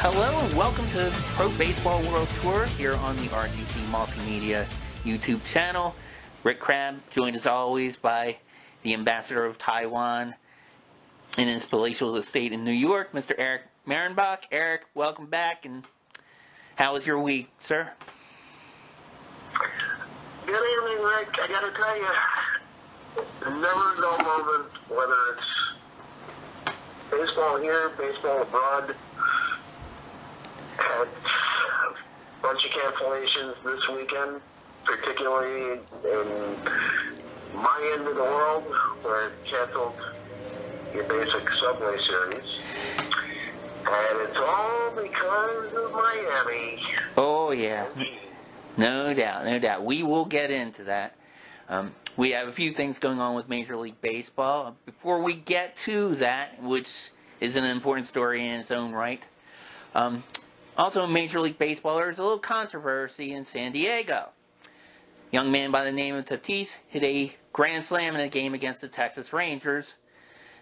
Hello and welcome to Pro Baseball World Tour here on the RGC Multimedia YouTube channel. Rick Crabb, joined as always by the ambassador of Taiwan in his palatial estate in New York, Mr. Eric Marenbach. Eric, welcome back, and how was your week, sir? Good evening, Rick. I gotta tell you, never a dull moment, whether it's baseball here, baseball abroad. Had a bunch of cancellations this weekend, particularly in my end of the world, where it canceled your basic Subway series. And it's all because of Miami. Oh, yeah. No doubt, no doubt. We will get into that. We have a few things going on with Major League Baseball. Before we get to that, which is an important story in its own right, also in Major League Baseball, there's a little controversy in San Diego. A young man by the name of Tatis hit a grand slam in a game against the Texas Rangers.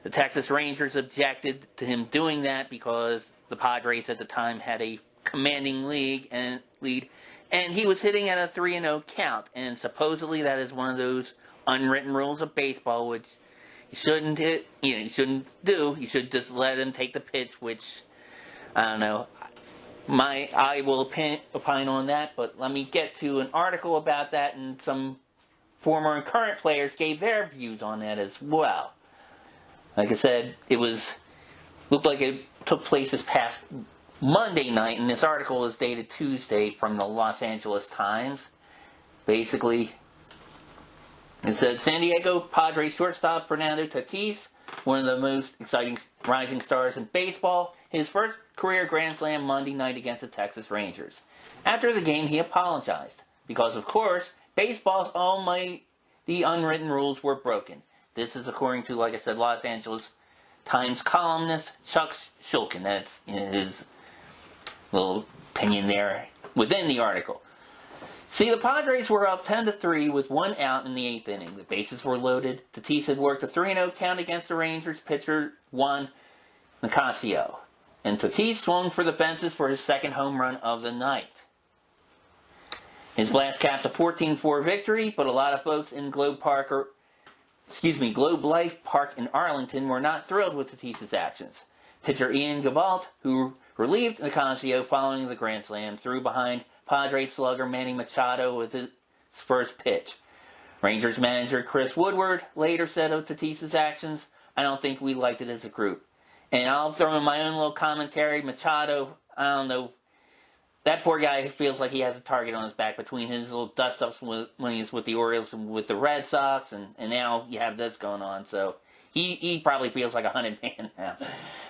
The Texas Rangers objected to him doing that because the Padres at the time had a commanding lead, and he was hitting at a 3-0 count. And supposedly that is one of those unwritten rules of baseball, which you shouldn't hit. You shouldn't do. You should just let him take the pitch, which I don't know. I will opine on that, but let me get to an article about that, and some former and current players gave their views on that as well. Like I said, looked like it took place this past Monday night, and this article is dated Tuesday from the Los Angeles Times. Basically, it said, San Diego Padres shortstop Fernando Tatis, one of the most exciting rising stars in baseball, his first career grand slam Monday night against the Texas Rangers. After the game, he apologized because, of course, baseball's almighty unwritten rules were broken. This is according to, like I said, Los Angeles Times columnist Chuck Shulkin. That's his little opinion there within the article. See, the Padres were up 10-3 with one out in the 8th inning. The bases were loaded. Tatis had worked a 3-0 count against the Rangers pitcher Juan Nicasio. And Tatis swung for the fences for his second home run of the night. His blast capped a 14-4 victory, but a lot of folks in Globe Life Park in Arlington were not thrilled with Tatis' actions. Pitcher Ian Gabalt, who relieved Nicasio following the grand slam, threw behind Padres slugger Manny Machado with his first pitch. Rangers manager Chris Woodward later said of Tatis' actions, "I don't think we liked it as a group." And I'll throw in my own little commentary. Machado, I don't know, that poor guy feels like he has a target on his back between his little dust-ups when he was with the Orioles and with the Red Sox, and now you have this going on. So he probably feels like a hunted man now.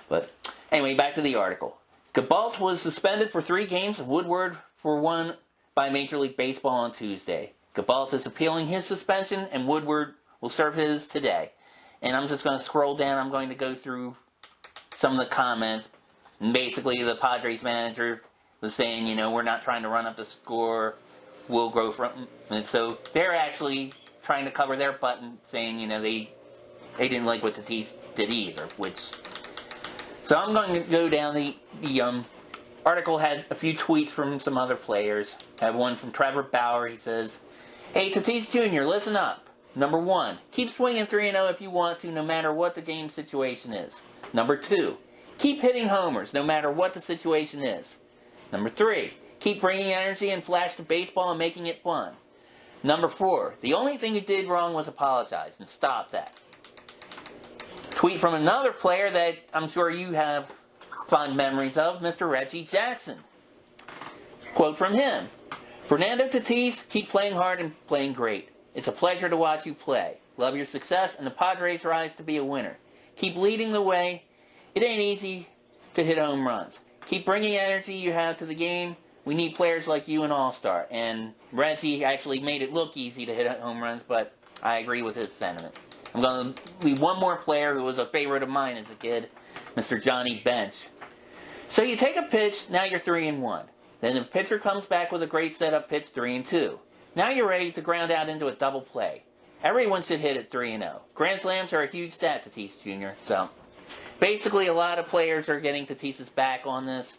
But anyway, back to the article. Gabalt was suspended for 3 games, and Woodward for 1 by Major League Baseball on Tuesday. Gabalt is appealing his suspension, and Woodward will serve his today. And I'm just going to scroll down. I'm going to go through some of the comments. And basically, the Padres manager was saying, we're not trying to run up the score. We'll grow from. And so they're actually trying to cover their butt and saying, they didn't like what Tatis did either. So I'm going to go down the article had a few tweets from some other players. I have one from Trevor Bauer. He says, "Hey, Tatis Jr., listen up. Number 1, keep swinging 3-0 if you want to, no matter what the game situation is. Number 2, keep hitting homers, no matter what the situation is. Number 3, keep bringing energy and flash to baseball and making it fun. Number 4, the only thing you did wrong was apologize, and stop that." Tweet from another player that I'm sure you have fond memories of, Mr. Reggie Jackson. Quote from him, "Fernando Tatis, keep playing hard and playing great. It's a pleasure to watch you play. Love your success and the Padres' rise to be a winner. Keep leading the way. It ain't easy to hit home runs. Keep bringing energy you have to the game. We need players like you in All-Star." And Reggie actually made it look easy to hit home runs, but I agree with his sentiment. I'm going to leave one more player who was a favorite of mine as a kid, Mr. Johnny Bench. "So you take a pitch, now you're 3-1. Then the pitcher comes back with a great setup pitch, 3-2. Now you're ready to ground out into a double play. Everyone should hit at 3-0. Grand slams are a huge stat, Tatis Jr. So, basically, a lot of players are getting Tatis's back on this.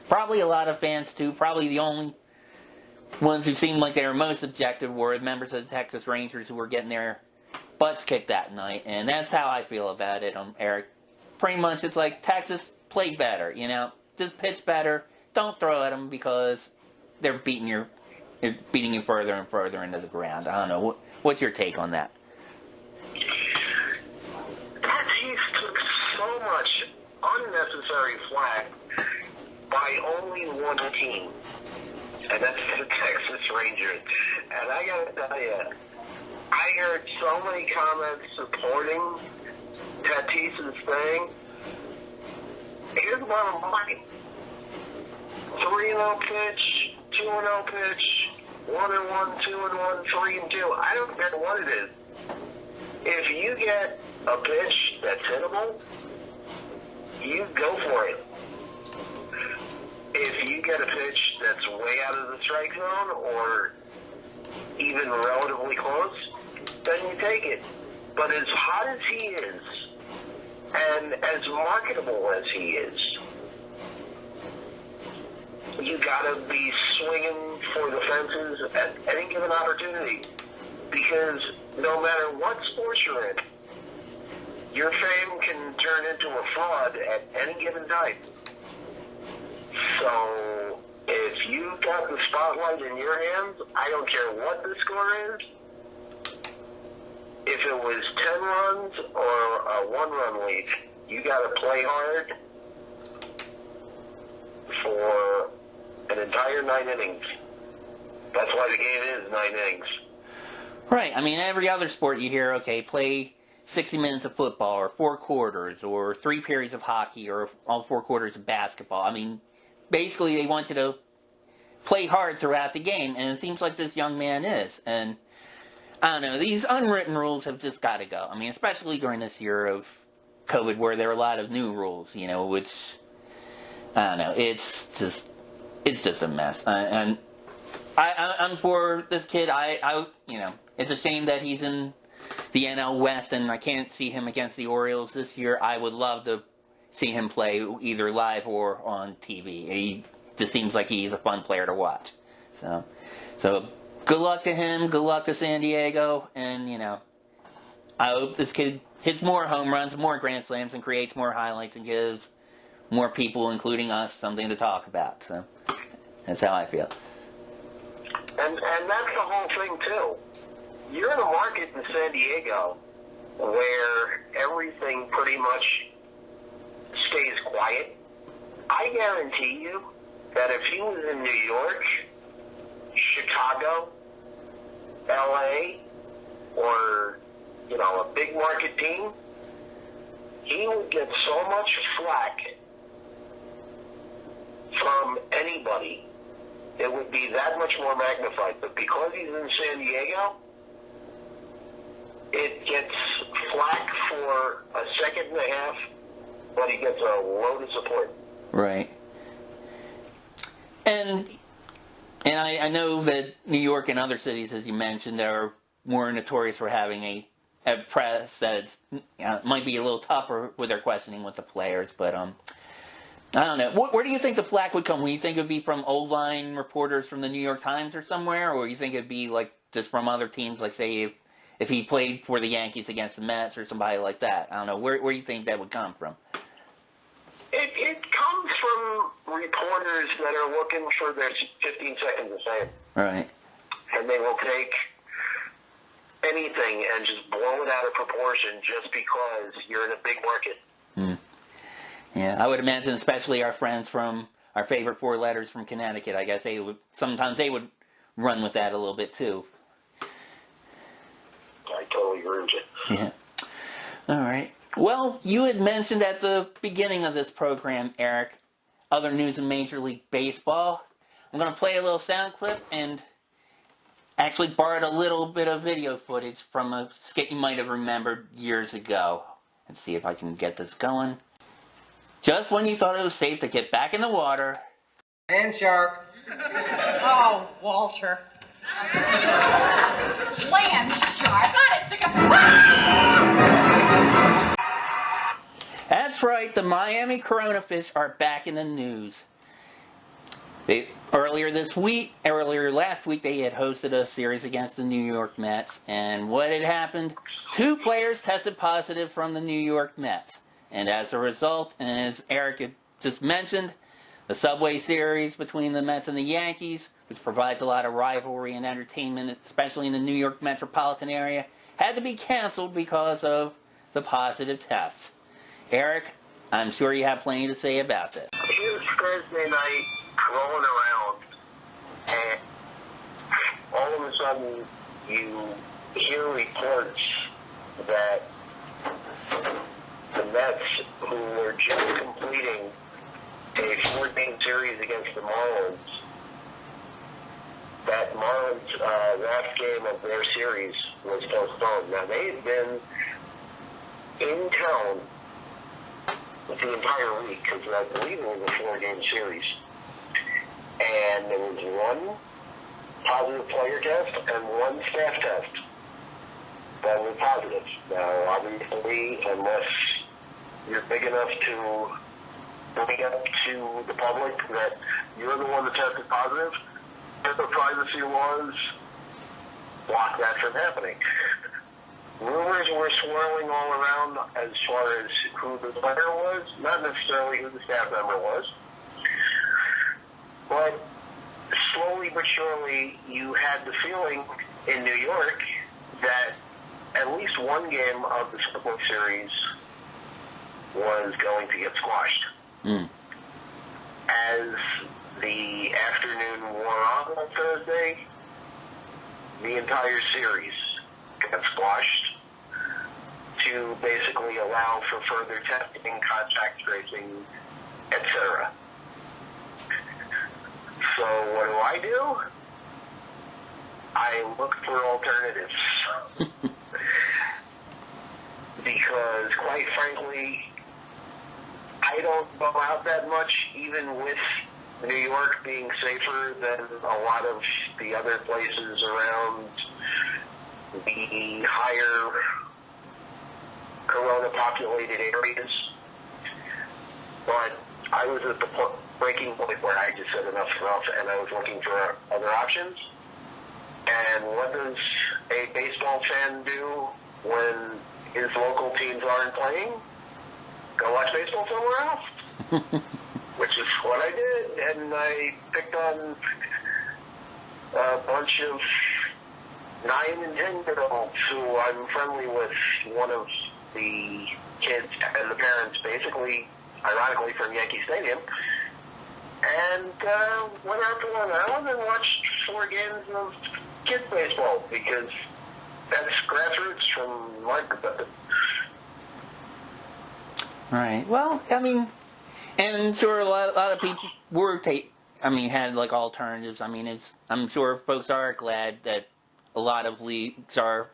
probably a lot of fans too. Probably the only ones who seemed like they were most objective were members of the Texas Rangers who were getting their butts kicked that night. And that's how I feel about it, Eric. Pretty much it's like, Texas, play better, Just pitch better. Don't throw at them because they're beating you further and further into the ground. I don't know. What's your take on that? Tatis took so much unnecessary flack by only one team, and that's the Texas Rangers. And I gotta tell you, I heard so many comments supporting Tatis' thing. Here's the bottom line. 3-0 pitch, 2-0 pitch, 1-1, 2-1, 3-2. I don't care what it is. If you get a pitch that's hittable, you go for it. If you get a pitch that's way out of the strike zone or even relatively close, then you take it. But as hot as he is, and as marketable as he is, you gotta be swinging for the fences at any given opportunity. Because no matter what sport you're in, your fame can turn into a fraud at any given time. So, if you got the spotlight in your hands, I don't care what the score is. If it was 10 runs or a 1-run lead, you got to play hard for an entire 9 innings. That's why the game is 9 innings. Right. I mean, every other sport you hear, okay, play 60 minutes of football or 4 quarters or 3 periods of hockey or all 4 quarters of basketball. I mean, basically they want you to play hard throughout the game, and it seems like this young man is. And I don't know, these unwritten rules have just got to go. I mean, especially during this year of COVID where there are a lot of new rules, which, I don't know, it's just a mess. And I'm for this kid. It's a shame that he's in the NL West and I can't see him against the Orioles this year. I would love to see him play either live or on TV. He just seems like he's a fun player to watch. So good luck to him. Good luck to San Diego. And, I hope this kid hits more home runs, more grand slams, and creates more highlights and gives more people, including us, something to talk about. So that's how I feel. And that's the whole thing, too. You're in a market in San Diego where everything pretty much stays quiet. I guarantee you that if he was in New York, Chicago, LA, or, a big market team, he would get so much flack from anybody. It would be that much more magnified. But because he's in San Diego, it gets flack for a second and a half, but he gets a load of support. Right. And I know that New York and other cities, as you mentioned, are more notorious for having a press that might be a little tougher with their questioning with the players. But I don't know. Where do you think the flack would come? Would you think it would be from old-line reporters from the New York Times or somewhere? Or you think it would be like just from other teams, like say if he played for the Yankees against the Mets or somebody like that? I don't know. Where do you think that would come from? It comes from reporters that are looking for their 15 seconds of fame. Right. And they will take anything and just blow it out of proportion just because you're in a big market. Yeah, I would imagine especially our friends from our favorite 4 letters from Connecticut, I guess sometimes they would run with that a little bit too. I totally agree with you. Yeah. All right. Well, you had mentioned at the beginning of this program, Eric, other news in Major League Baseball. I'm going to play a little sound clip and actually borrowed a little bit of video footage from a skit you might have remembered years ago. Let's see if I can get this going. Just when you thought it was safe to get back in the water. And shark. Oh, Walter. Land shark. Honest to God. That's right, the Miami Corona fish are back in the news. Earlier last week, they had hosted a series against the New York Mets, and what had happened? 2 players tested positive from the New York Mets, and as a result, and as Eric had just mentioned, the Subway Series between the Mets and the Yankees, which provides a lot of rivalry and entertainment, especially in the New York metropolitan area, had to be canceled because of the positive tests. Eric, I'm sure you have plenty to say about this. Here's Thursday night rolling around, and all of a sudden you hear reports that the Mets, who were just completing a 4-game series against the Marlins, that Marlins last game of their series was postponed. Now, they had been in town the entire week, because I believe it was a 4-game series. And there was 1 positive player test and 1 staff test that were positive. Now, obviously, unless you're big enough to bring up to the public that you're the one that tested positive, the privacy laws block that from happening. Rumors were swirling all around as far as who the player was, not necessarily who the staff member was. But slowly but surely, you had the feeling in New York that at least 1 game of the Subway Series was going to get squashed. As the afternoon wore on Thursday, the entire series got squashed to basically allow for further testing, contact tracing, etc. So what do? I look for alternatives. Because, quite frankly, I don't go out that much, even with New York being safer than a lot of the other places around the higher corona-populated areas. But I was at the breaking point where I just said enough's enough, and I was looking for other options. And what does a baseball fan do when his local teams aren't playing? Go watch baseball somewhere else. Which is what I did, and I picked on a bunch of 9 and 10-year-olds who I'm friendly with. One of the kids and the parents, basically, ironically, from Yankee Stadium, and went out to Long Island and watched 4 games of kids baseball, because that's grassroots from my perspective. Right. Well, I mean, and I'm sure a lot of people had like alternatives. I mean, I'm sure folks are glad that a lot of leagues are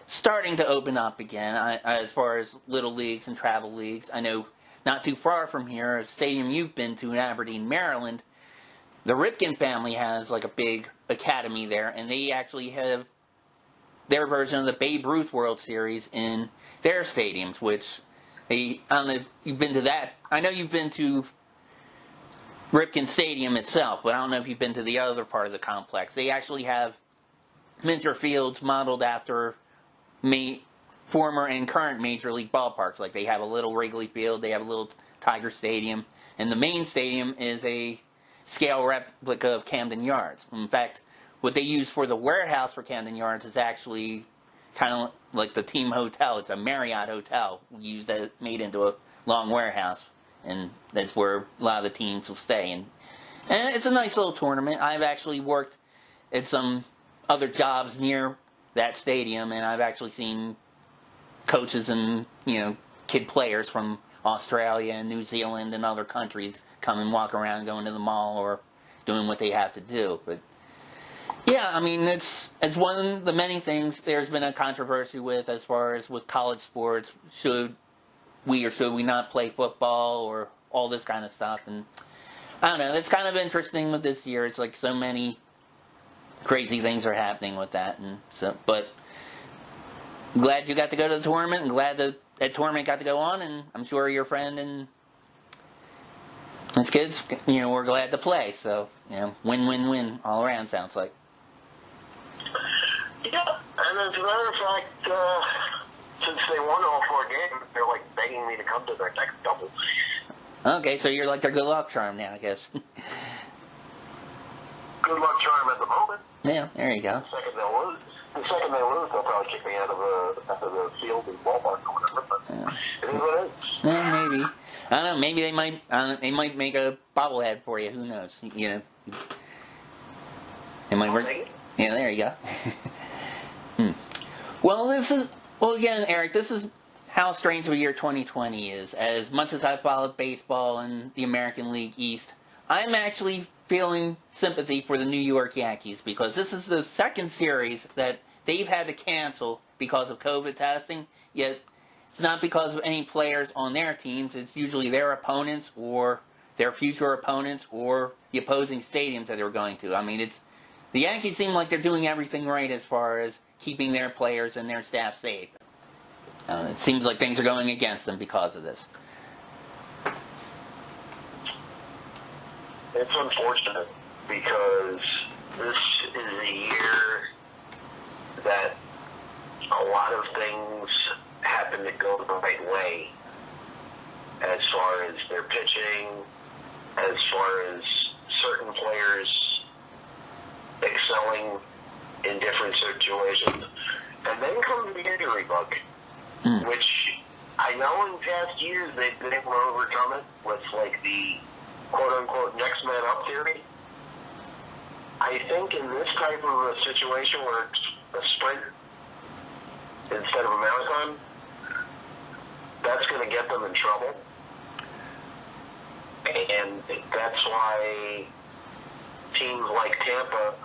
starting to open up again. As far as little leagues and travel leagues, I know not too far from here, a stadium you've been to in Aberdeen, Maryland, the Ripken family has like a big academy there, and they actually have their version of the Babe Ruth World Series in their stadiums, which I don't know if you've been to that. I know you've been to Ripken Stadium itself, but I don't know if you've been to the other part of the complex. They actually have miniature fields modeled after former and current Major League ballparks. Like, they have a little Wrigley Field, they have a little Tiger Stadium, and the main stadium is a scale replica of Camden Yards. In fact, what they use for the warehouse for Camden Yards is actually kind of like the team hotel. It's a Marriott hotel made into a long warehouse, and that's where a lot of the teams will stay. And it's a nice little tournament. I've actually worked at some other jobs near that stadium, and I've actually seen coaches and kid players from Australia and New Zealand and other countries come and walk around, going to the mall or doing what they have to do. But yeah, I mean, it's one of the many things there's been a controversy with, as far as with college sports. Should we or should we not play football, or all this kind of stuff? And I don't know, it's kind of interesting with this year. It's like so many crazy things are happening with that. And so, but I'm glad you got to go to the tournament, and glad that tournament got to go on, and I'm sure your friend and It's kids, we're glad to play, so, win-win-win all around, sounds like. Yeah, and as a matter of fact, since they won all 4 games, they're like begging me to come to their next double. Okay, so you're like their good luck charm now, I guess. Good luck charm at the moment. Yeah, there you go. The second they lose, they'll probably kick me out of the field and ballpark or whatever. But it is what it is. Yeah, maybe. I don't know. Maybe they might. They might make a bobblehead for you. Who knows? They might work. Yeah, there you go. Well, again, Eric. This is how strange of a year 2020 is. As much as I followed baseball and the American League East, I'm actually feeling sympathy for the New York Yankees because this is the second series that they've had to cancel because of COVID testing, yet it's not because of any players on their teams. It's usually their opponents or their future opponents or the opposing stadiums that they're going to. I mean, the Yankees seem like they're doing everything right as far as keeping their players and their staff safe. It seems like things are going against them because of this. It's unfortunate because this is a year that a lot of things happen to go the right way as far as their pitching, as far as certain players excelling in different situations. And then comes the injury bug, which I know in past years they've been able to overcome it with like the quote-unquote next man up theory. I think in this type of a situation where it's a sprint instead of a marathon, that's going to get them in trouble. And that's why teams like Tampa,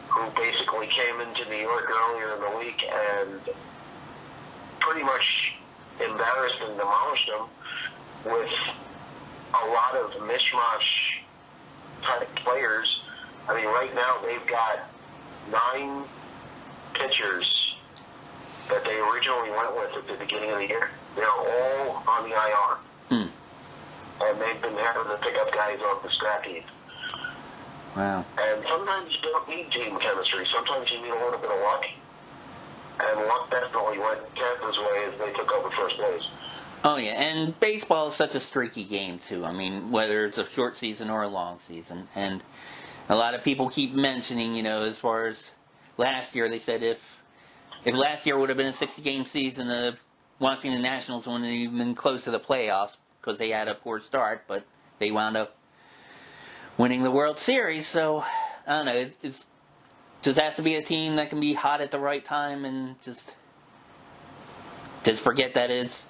who basically came into New York earlier in the week and pretty much embarrassed and demolished them with a lot of mishmash type players. I mean, right now they've got 9 pitchers that they originally went with at the beginning of the year. They're all on the IR. And they've been having to pick up guys off the scrap heap. Wow. And sometimes you don't need team chemistry. Sometimes you need a little bit of luck. And luck definitely went Tampa's way as they took over first place. Oh, yeah, and baseball is such a streaky game, too. I mean, whether it's a short season or a long season. And a lot of people keep mentioning, as far as last year, they said if last year would have been a 60-game season, the Washington Nationals wouldn't have even been close to the playoffs because they had a poor start, but they wound up winning the World Series. So, I don't know, it just has to be a team that can be hot at the right time and just forget that it's,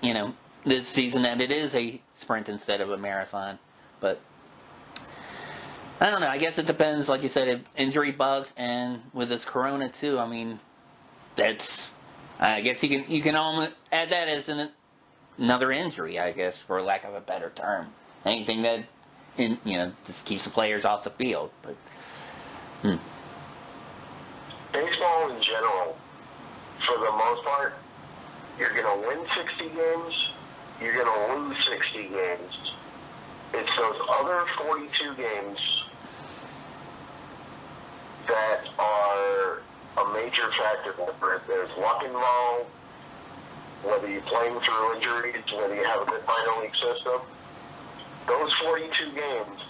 this season that it is a sprint instead of a marathon. But I don't know. I guess it depends, like you said, injury bugs and with this corona too. I mean, I guess you can almost add that as another injury, I guess, for lack of a better term. Anything that just keeps the players off the field. But baseball in general, for the most part, you're going to win 60 games. You're going to lose 60 games. It's those other 42 games that are a major factor. There's luck involved, whether you're playing through injuries, whether you have a good minor league system. Those 42 games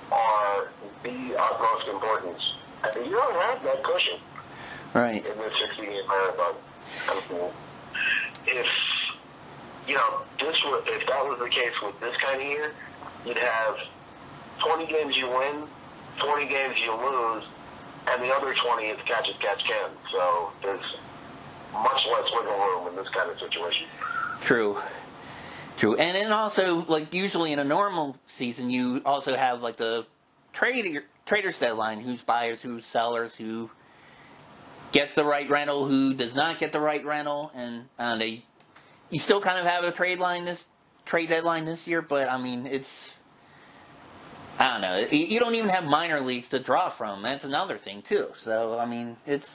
are the utmost importance. And you don't have that cushion right in the 60-game marathon. If that was the case with this kind of year, you'd have 20 games you win, 20 games you lose, and the other 20 is catch as catch can. So there's much less wiggle room in this kind of situation. True. And then also, like usually in a normal season, you also have like the traders deadline, who's buyers, who's sellers, who gets the right rental, who does not get the right rental, and you still kind of have a trade deadline this year, but I mean I don't know. You don't even have minor leagues to draw from. That's another thing too. So I mean, it'll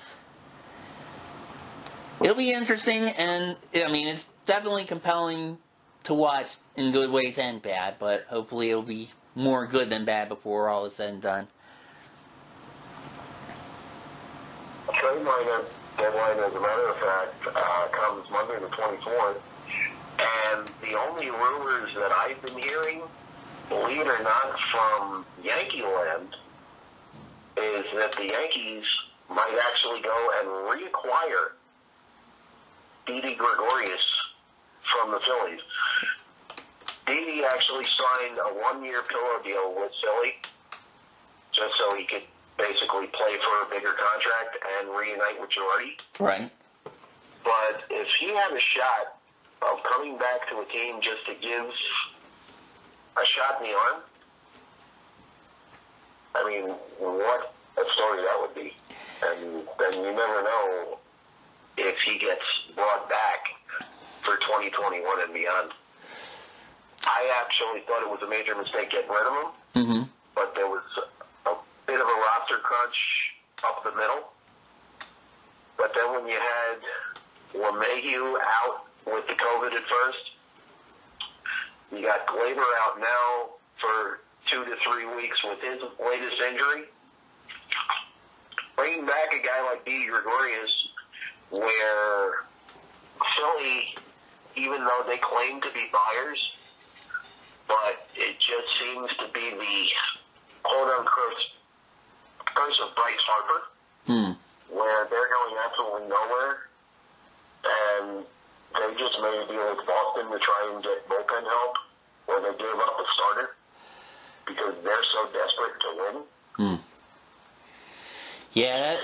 be interesting, and I mean it's definitely compelling to watch in good ways and bad, but hopefully it'll be more good than bad before all is said and done. Trade deadline, as a matter of fact, comes Monday the 24th. And the only rumors that I've been hearing, believe it or not, from Yankee land, is that the Yankees might actually go and reacquire Didi Gregorius from the Phillies. Didi actually signed a one-year pillow deal with Philly just so he could basically play for a bigger contract and reunite with Girardi. Right. But if he had a shot of coming back to a team just to give a shot in the arm, I mean, what a story that would be. And then you never know if he gets brought back for 2021 and beyond. I actually thought it was a major mistake getting rid of him, but there was a bit of a roster crunch up the middle. But then when you had LeMahieu out with the COVID at first, you got Glaber out now for 2 to 3 weeks with his latest injury. Bringing back a guy like Didi Gregorius, where Philly, even though they claim to be buyers, but it just seems to be the quote-unquote curse of Bryce Harper, where they're going absolutely nowhere, and they just made a deal with Boston to try and get bullpen help, where they gave up a starter because they're so desperate to win. Yeah,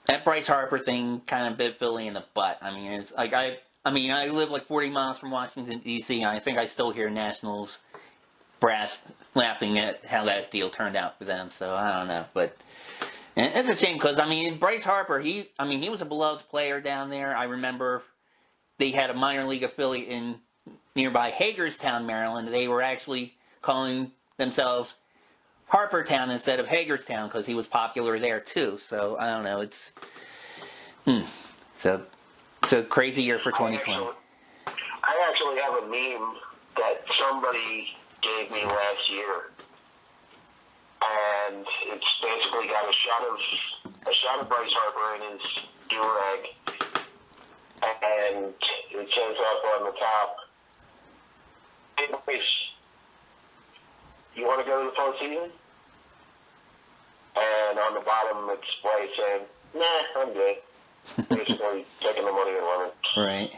that Bryce Harper thing kind of bit Philly in the butt. I mean, it's like I live like 40 miles from Washington, D.C., and I think I still hear Nationals brass laughing at how that deal turned out for them, so I don't know. But it's a shame because, I mean, Bryce Harper, he was a beloved player down there. I remember they had a minor league affiliate in nearby Hagerstown, Maryland. They were actually calling themselves Harpertown instead of Hagerstown because he was popular there too. So I don't know. It's so crazy year for 2020. I actually have a meme that somebody gave me last year, and it's basically got a shot of Bryce Harper in his do-rag, and it says up on the top, "Hey Bryce, you want to go to the postseason?" And on the bottom, it's Bryce saying, "Nah, I'm good." Basically, taking the money and running. Right.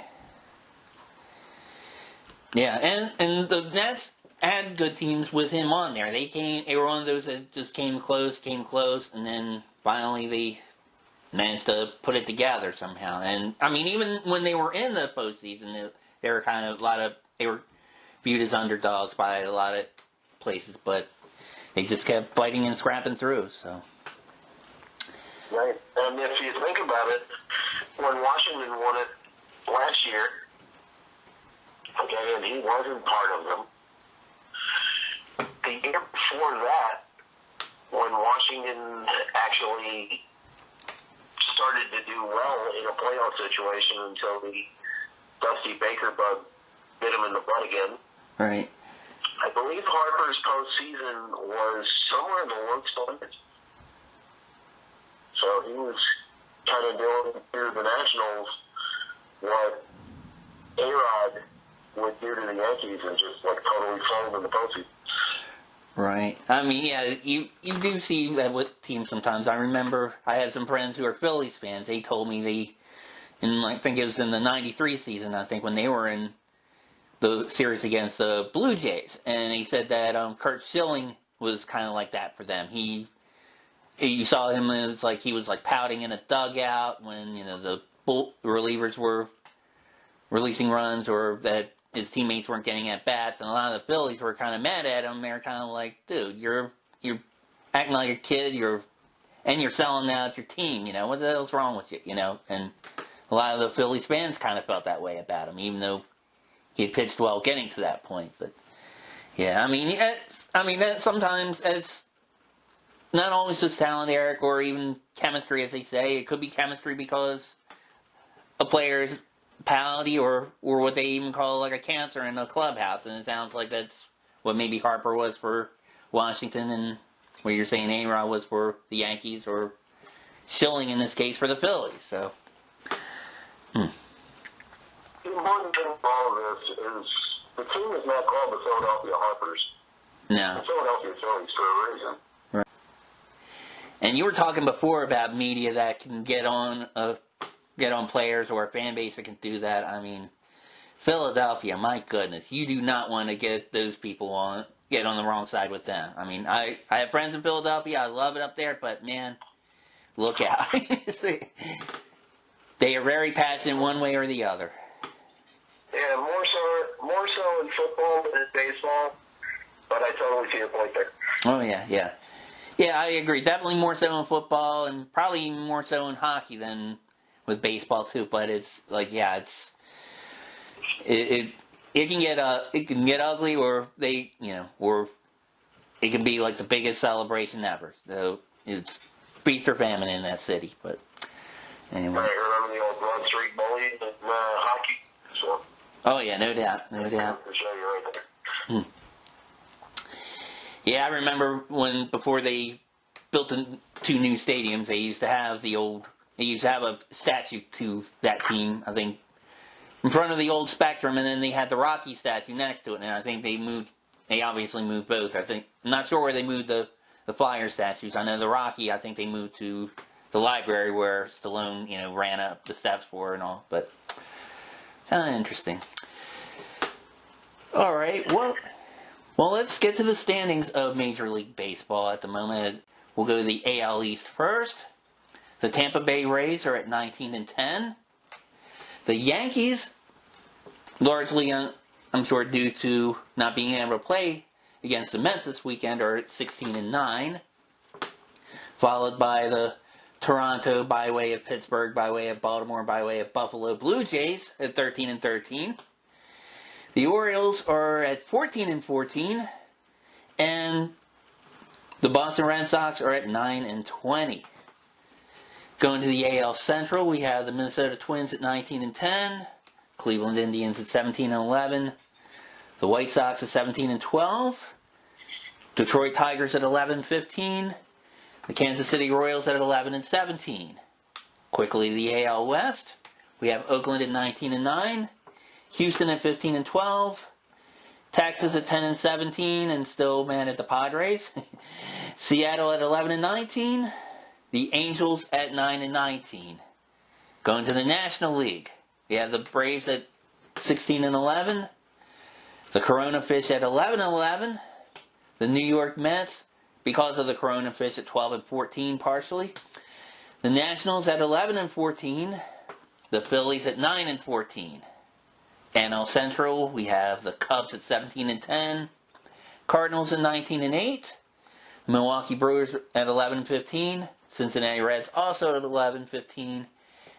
Yeah, and the Nats had good teams with him on there. They were one of those that just came close, and then finally they managed to put it together somehow. And I mean, even when they were in the postseason, they were they were viewed as underdogs by a lot of places, but they just kept fighting and scrapping through. So. Right, and if you think about it, when Washington won it last year, okay, and he wasn't part of them, the year before that, when Washington actually started to do well in a playoff situation until the Dusty Baker bug bit him in the butt again. Right. I believe Harper's postseason was somewhere in the low standards. So he was kind of doing to the Nationals what A-Rod would do to the Yankees and just like totally fold in the postseason. Right. I mean, yeah, you do see that with teams sometimes. I remember I had some friends who are Phillies fans. They told me I think it was in the '93 season, I think, when they were in the series against the Blue Jays, and he said that Curt Schilling was kind of like that for them. You saw him as like he was like pouting in a dugout when the relievers were releasing runs or that his teammates weren't getting at bats, and a lot of the Phillies were kind of mad at him. They were kind of like, "Dude, you're acting like a kid. You're selling out your team. What the hell's wrong with you? And a lot of the Phillies fans kind of felt that way about him, even though he had pitched well getting to that point. But yeah, sometimes it's not always just talent, Eric, or even chemistry, as they say. It could be chemistry because a player's municipality or what they even call like a cancer in a clubhouse, and it sounds like that's what maybe Harper was for Washington, and what you're saying A-Rod was for the Yankees, or Schilling in this case for the Phillies. So, The important thing for all of this is the team is not called the Philadelphia Harpers. no. The Philadelphia Phillies for a reason. Right. And you were talking before about media that can get on players or a fan base that can do that. I mean, Philadelphia, my goodness, you do not want to get those people get on the wrong side with them. I mean, I have friends in Philadelphia. I love it up there, but man, look out. They are very passionate one way or the other. Yeah, more so in football than in baseball, but I totally see your point there. Oh, yeah. Yeah, I agree. Definitely more so in football, and probably even more so in hockey than with baseball too. But it's like, yeah, it can get ugly, or or it can be like the biggest celebration ever. So it's feast or famine in that city. But anyway. I remember the old Broad Street bully in hockey. So. Oh yeah, no doubt. To show you right there. Yeah, I remember before they built the 2 new stadiums, they used to have a statue to that team, I think, in front of the old Spectrum, and then they had the Rocky statue next to it, and I think they obviously moved both. I'm not sure where they moved the Flyers statues. I know the Rocky, I think they moved to the library where Stallone, ran up the steps for and all, but kind of interesting. All right, well, let's get to the standings of Major League Baseball at the moment. We'll go to the AL East first. The Tampa Bay Rays are at 19-10. The Yankees, largely, I'm sure, due to not being able to play against the Mets this weekend, are at 16-9. Followed by the Toronto, by way of Pittsburgh, by way of Baltimore, by way of Buffalo Blue Jays at 13-13. The Orioles are at 14-14, and the Boston Red Sox are at 9-20. Going to the AL Central, we have the Minnesota Twins at 19-10, Cleveland Indians at 17-11, the White Sox at 17-12, Detroit Tigers at 11-15, the Kansas City Royals at 11-17. Quickly, the AL West, we have Oakland at 19-9. Houston at 15-12, Texas at 10-17, and still mad at the Padres. Seattle at 11-19, the Angels at 9-19. Going to the National League, we have the Braves at 16-11, the Corona Fish at 11-11, the New York Mets, because of the Corona Fish, at 12-14 partially, the Nationals at 11-14, the Phillies at 9-14. NL Central, we have the Cubs at 17-10, Cardinals at 19-8, Milwaukee Brewers at 11-15, Cincinnati Reds also at 11-15,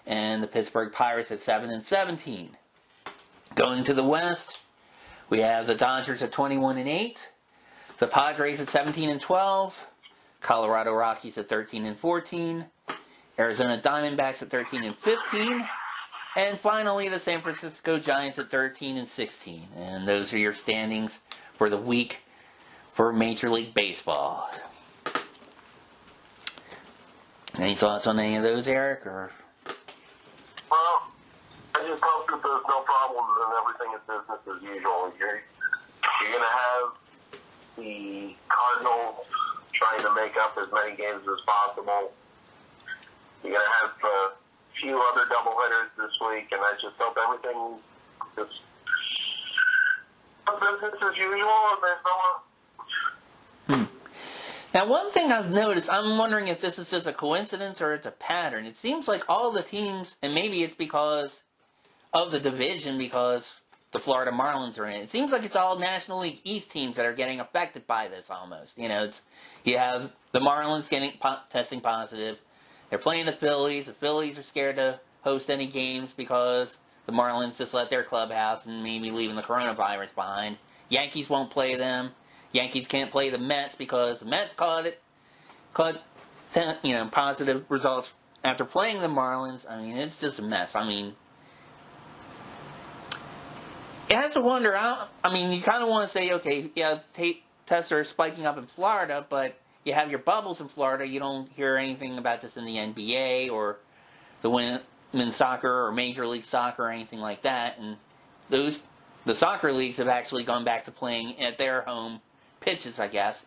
and the Pittsburgh Pirates at 7-17. Going to the West, we have the Dodgers at 21-8, the Padres at 17-12, Colorado Rockies at 13-14, Arizona Diamondbacks at 13-15. And finally, the San Francisco Giants at 13-16. And those are your standings for the week for Major League Baseball. Any thoughts on any of those, Eric? Or? Well, I just hope that there's no problems and everything is business as usual. You're going to have the Cardinals trying to make up as many games as possible. You're going to have few other doubleheaders this week, and I just hope everything is business as usual, and there's no. Now, one thing I've noticed, I'm wondering if this is just a coincidence or it's a pattern. It seems like all the teams, and maybe it's because of the division, because the Florida Marlins are in it. It seems like it's all National League East teams that are getting affected by this almost. You have the Marlins testing positive. They're playing the Phillies. The Phillies are scared to host any games because the Marlins just let their clubhouse and maybe leaving the coronavirus behind. Yankees won't play them. Yankees can't play the Mets because the Mets caught positive results after playing the Marlins. I mean, it's just a mess. I mean, it has to wonder. I mean, you kind of want to say, okay, yeah, tests are spiking up in Florida, but you have your bubbles in Florida. You don't hear anything about this in the NBA or the women's soccer or Major League Soccer or anything like that. And the soccer leagues have actually gone back to playing at their home pitches, I guess.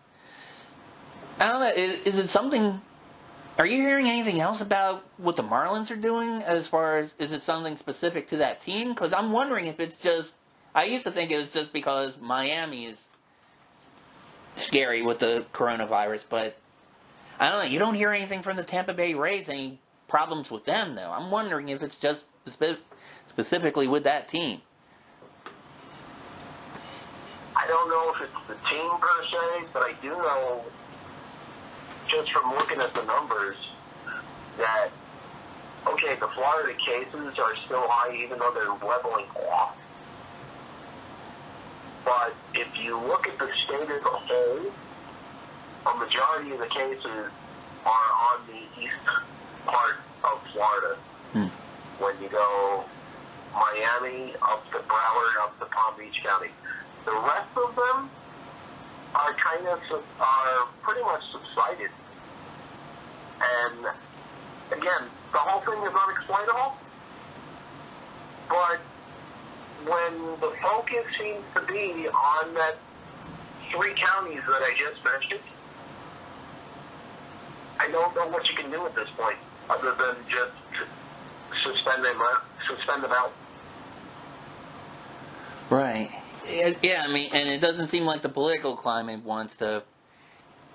I don't know. Is it something? Are you hearing anything else about what the Marlins are doing as far as, is it something specific to that team? Because I'm wondering if it's just, I used to think it was just because Miami is scary with the coronavirus, but I don't know. You don't hear anything from the Tampa Bay Rays, any problems with them, though. I'm wondering if it's just specifically with that team. I don't know if it's the team per se, but I do know, just from looking at the numbers, that, okay, the Florida cases are still high even though they're leveling off. But if you look at the state as a whole, a majority of the cases are on the east part of Florida. When you go Miami, up to Broward, up to Palm Beach County. The rest of them are pretty much subsided. And again, the whole thing is unexplainable. But when the focus seems to be on that 3 counties that I just mentioned, I don't know what you can do at this point other than just suspend them out. Right. Yeah, I mean, and it doesn't seem like the political climate wants to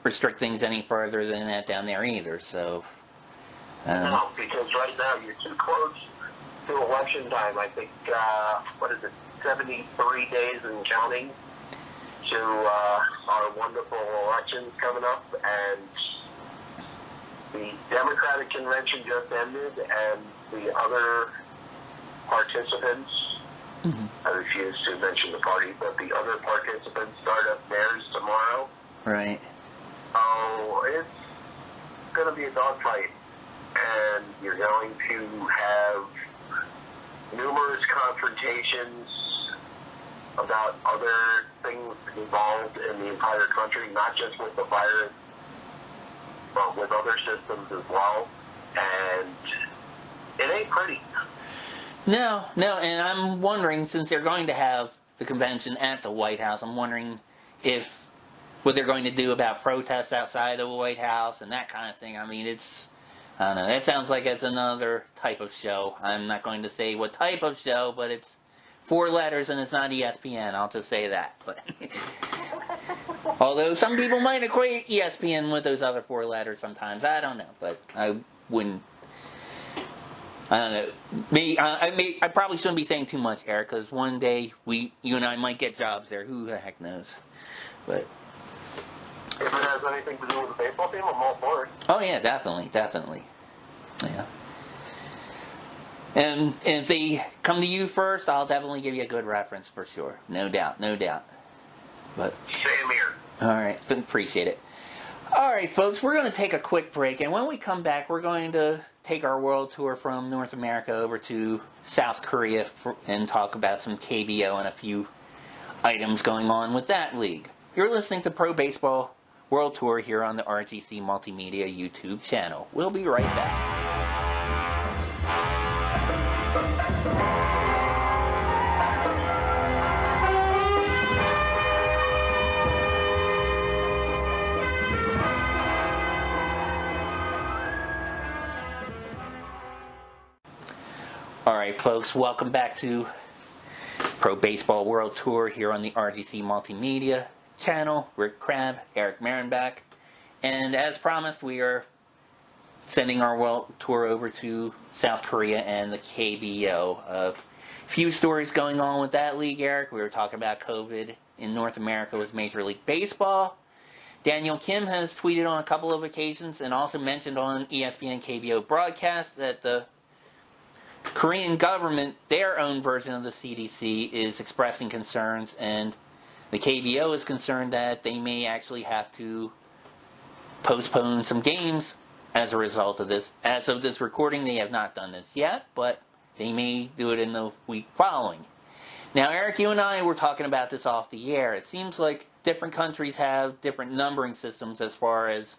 restrict things any further than that down there either, so... No, because right now you're too close to election time. I think, 73 days and counting to our wonderful elections coming up, and the Democratic convention just ended, and the other participants, I refuse to mention the party, but the other participants start up theirs tomorrow. Right. Oh, it's going to be a dogfight, and you're going to have numerous confrontations about other things involved in the entire country, not just with the virus, but with other systems as well, and it ain't pretty. No, and I'm wondering, since they're going to have the convention at the White House, I'm wondering what they're going to do about protests outside of the White House and that kind of thing. I mean, I don't know, that sounds like it's another type of show. I'm not going to say what type of show, but it's 4 letters and it's not ESPN, I'll just say that. But although some people might equate ESPN with those other 4 letters sometimes, I don't know, but I wouldn't. I don't know. I probably shouldn't be saying too much, Eric, because one day you and I might get jobs there. Who the heck knows? But if it has anything to do with the baseball team, I'm all for it. Oh yeah, definitely. Yeah. And if they come to you first, I'll definitely give you a good reference for sure. No doubt. But same here. All right, appreciate it. All right, folks, we're going to take a quick break, and when we come back, we're going to take our world tour from North America over to South Korea and talk about some KBO and a few items going on with that league. You're listening to Pro Baseball World Tour here on the RGC Multimedia YouTube channel. We'll be right back. Alright folks, welcome back to Pro Baseball World Tour here on the RGC Multimedia channel. Rick Crabb, Eric Marenbach, and as promised we are sending our world tour over to South Korea and the KBO. A few stories going on with that league, Eric. We were talking about COVID in North America with Major League Baseball. Daniel Kim has tweeted on a couple of occasions and also mentioned on ESPN KBO broadcast that the Korean government, their own version of the CDC, is expressing concerns, and the KBO is concerned that they may actually have to postpone some games as a result of this. As of this recording, they have not done this yet, but they may do it in the week following. Now, Eric, you and I were talking about this off the air. It seems like different countries have different numbering systems as far as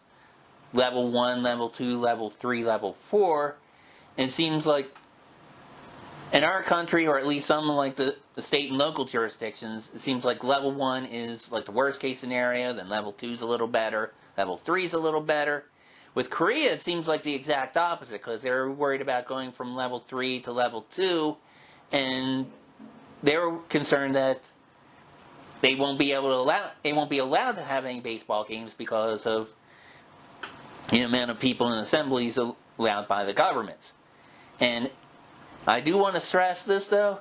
level 1, level 2, level 3, level 4. And it seems like in our country, or at least some like the state and local jurisdictions, it seems like level 1 is like the worst case scenario, then level 2 is a little better, level 3 is a little better. With Korea, it seems like the exact opposite, because they're worried about going from level 3 to level 2, and they're concerned that they won't be allowed to have any baseball games because of the amount of people in assemblies allowed by the governments. And I do want to stress this, though.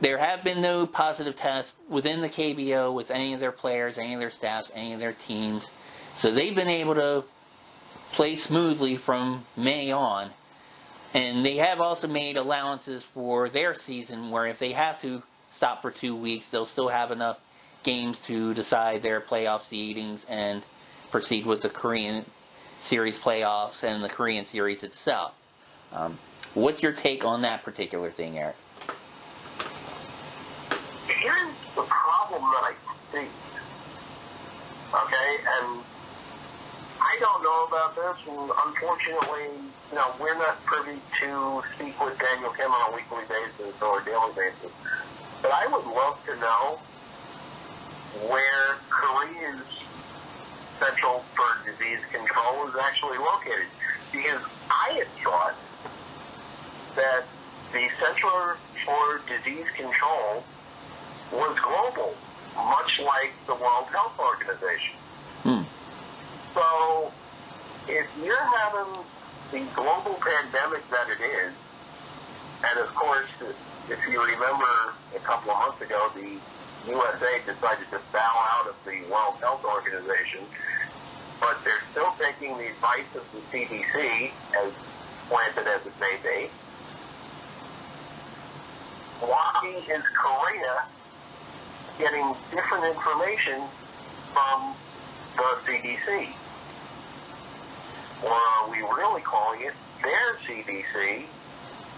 There have been no positive tests within the KBO with any of their players, any of their staffs, any of their teams. So they've been able to play smoothly from May on. And they have also made allowances for their season where if they have to stop for 2 weeks, they'll still have enough games to decide their playoff seedings and proceed with the Korean Series playoffs and the Korean Series itself. What's your take on that particular thing, Eric? Here's the problem that I see. Okay, and I don't know about this, and unfortunately, we're not privy to speak with Daniel Kim on a weekly basis or a daily basis. But I would love to know where Korea's Central for Disease Control is actually located. Because I had thought that the Center for Disease Control was global, much like the World Health Organization. So, if you're having the global pandemic that it is, and of course, if you remember a couple of months ago, the USA decided to bow out of the World Health Organization, but they're still taking the advice of the CDC, as planted as it may be. Why is Korea getting different information from the CDC? Or are we really calling it their CDC,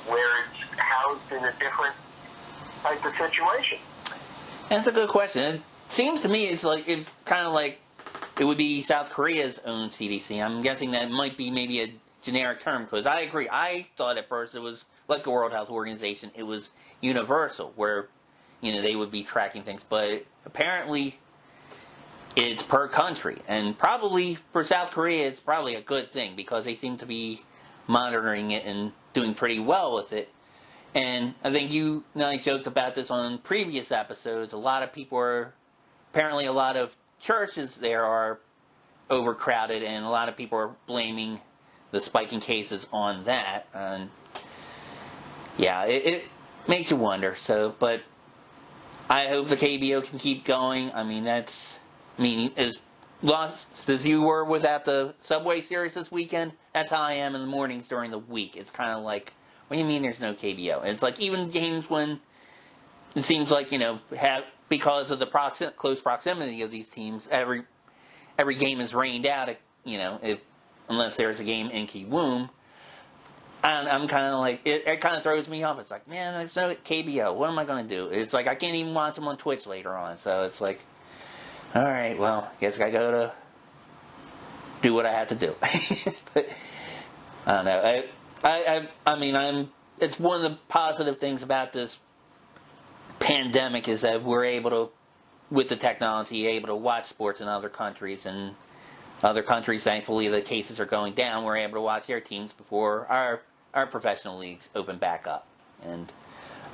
where it's housed in a different type of situation? That's a good question. It seems to me it's kind of like it would be South Korea's own CDC. I'm guessing that it might be maybe a generic term, because I agree. I thought at first it was like the World Health Organization. It was universal, where they would be tracking things, but apparently it's per country, and probably for South Korea it's probably a good thing because they seem to be monitoring it and doing pretty well with it. And I think you and I joked about this on previous episodes. A lot of churches there are overcrowded, and a lot of people are blaming the spiking cases on that. And yeah, it makes you wonder. But I hope the KBO can keep going. As lost as you were without the Subway Series this weekend, that's how I am in the mornings during the week. It's kind of like, what do you mean there's no KBO? And it's like even games when it seems like, because of the close proximity of these teams, every game is rained out, unless there's a game in Kiwoom. And I'm kind of like, it kind of throws me off. It's like, man, there's no KBO. What am I going to do? It's like, I can't even watch them on Twitch later on. So it's like, all right, well, guess I go to do what I have to do. But I don't know. It's one of the positive things about this pandemic is that we're able to, with the technology, able to watch sports in other countries, and other countries, thankfully, the cases are going down. We're able to watch their teams before our professional leagues open back up. And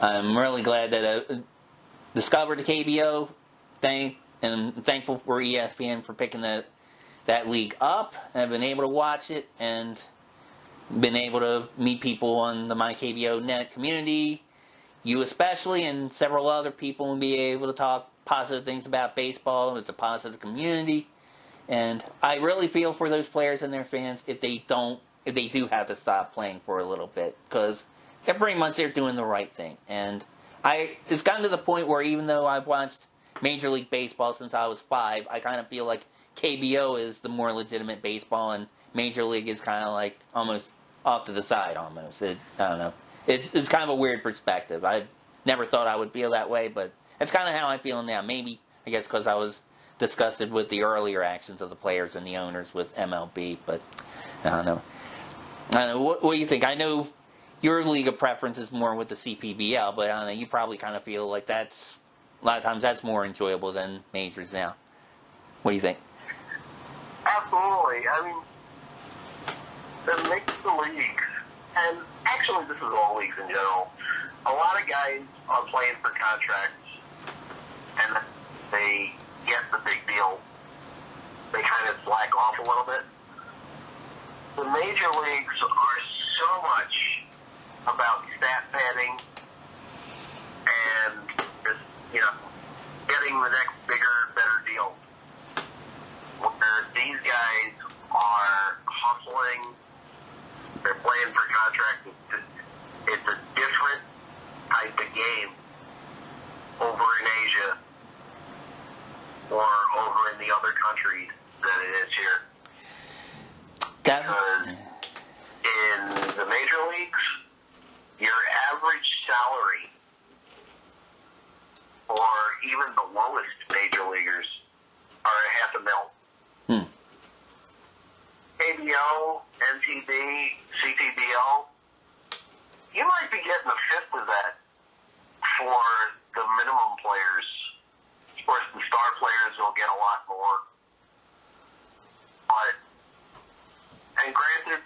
I'm really glad that I discovered the KBO thing, and I'm thankful for ESPN for picking that league up. And I've been able to watch it, and been able to meet people on the MyKBO Net community, you especially, and several other people, and be able to talk positive things about baseball. It's a positive community, and I really feel for those players and their fans if they do have to stop playing for a little bit, because every month they're doing the right thing. And it's gotten to the point where even though I've watched Major League Baseball since I was 5, I kind of feel like KBO is the more legitimate baseball, and Major League is kind of like almost off to the side almost. I don't know. It's kind of a weird perspective. I've never thought I would feel that way, but that's kind of how I feel now. Maybe, I guess, because I was disgusted with the earlier actions of the players and the owners with MLB, but I don't know. What do you think? I know your league of preference is more with the CPBL, but I don't know, you probably kind of feel like that's, a lot of times that's more enjoyable than majors now. What do you think? Absolutely. I mean, the major leagues, and actually this is all leagues in general, a lot of guys are playing for contracts, and they get the big deal. They kind of slack off a little bit. The major leagues are so much about stat padding and just, getting the next bigger, better deal. Where these guys are hustling, they're playing for contracts. It's a different type of game over in Asia or over in the other countries than it is here. Because in the major leagues, your average salary or even the lowest major leaguers are $500,000. KBO, NPB, CPBL, you might be getting a fifth of that for the minimum players. Of course, the star players will get a lot more. But, and granted,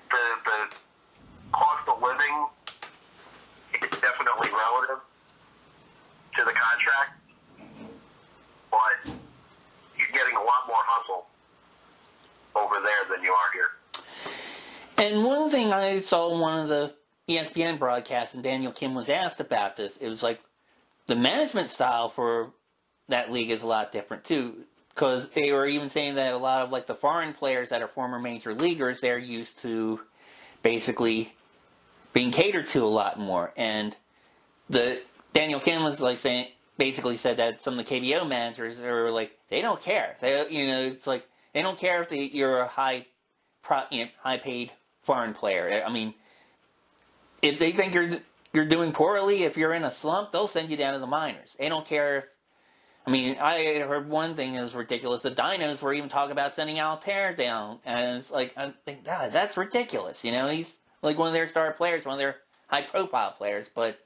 the cost of living is definitely relative to the contract, but you're getting a lot more hustle over there than you are here. And one thing I saw in one of the ESPN broadcasts, and Daniel Kim was asked about this, it was like the management style for that league is a lot different too, because they were even saying that a lot of like the foreign players that are former major leaguers, they're used to basically being catered to a lot more. And the Daniel Kim was like saying, basically said that some of the KBO managers are like, they don't care. They, it's like they don't care if you're a high paid foreign player. I mean, if they think you're doing poorly, if you're in a slump, they'll send you down to the minors. They don't care if, I mean, I heard one thing that was ridiculous. The Dinos were even talking about sending Altair down. And it's like, I think, God, that's ridiculous. He's like one of their star players, one of their high-profile players. But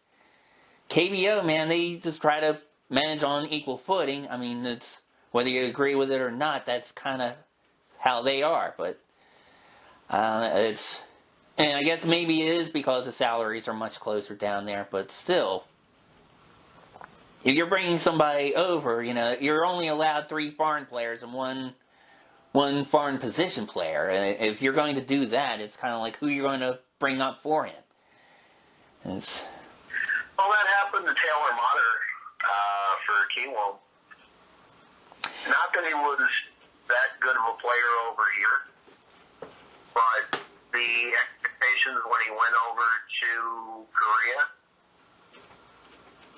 KBO, man, they just try to manage on equal footing. I mean, it's whether you agree with it or not, that's kind of how they are. But it's... And I guess maybe it is because the salaries are much closer down there, but still, if you're bringing somebody over, you're only allowed 3 foreign players and one foreign position player. And if you're going to do that, it's kind of like who you're going to bring up for him. Well, that happened to Taylor Motter for Keeneland. Not that he was that good of a player over here, but the expectations when he went over to Korea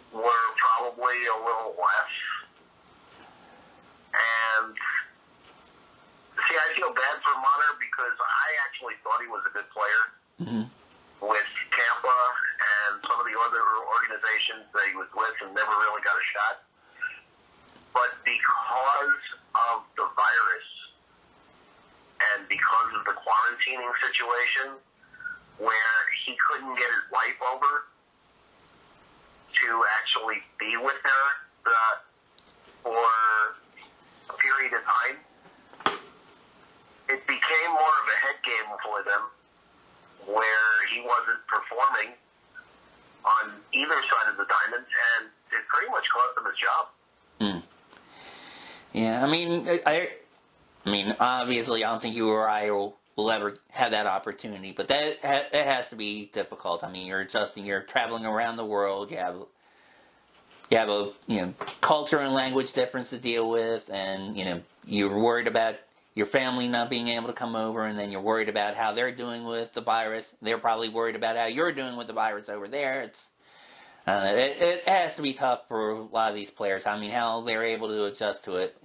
were probably a little less. And see, I feel bad for Motter because I actually thought he was a good player with Tampa and some of the other organizations that he was with and never really got a shot. But because of the virus and because of the quarantining situation where he couldn't get his wife over to actually be with her for a period of time, it became more of a head game for them where he wasn't performing on either side of the diamond, and it pretty much cost him his job. Yeah, I mean, obviously, I don't think you or I will ever have that opportunity, but that has to be difficult. I mean, you're adjusting, you're traveling around the world, you have a culture and language difference to deal with, and you're worried about your family not being able to come over, and then you're worried about how they're doing with the virus. They're probably worried about how you're doing with the virus over there. It has to be tough for a lot of these players. I mean, how they're able to adjust to it.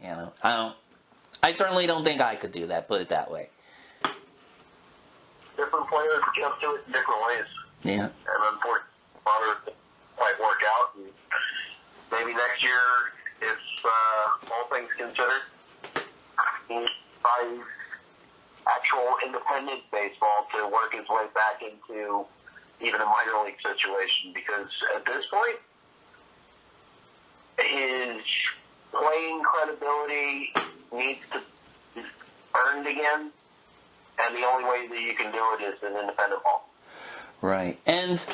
I certainly don't think I could do that. Put it that way. Different players adjust to it in different ways. Yeah. And unfortunately, Motter might work out. independent baseball to work his way back into even a minor league situation, because at this point, his playing credibility needs to be earned again, and the only way that you can do it is in independent ball. Right. And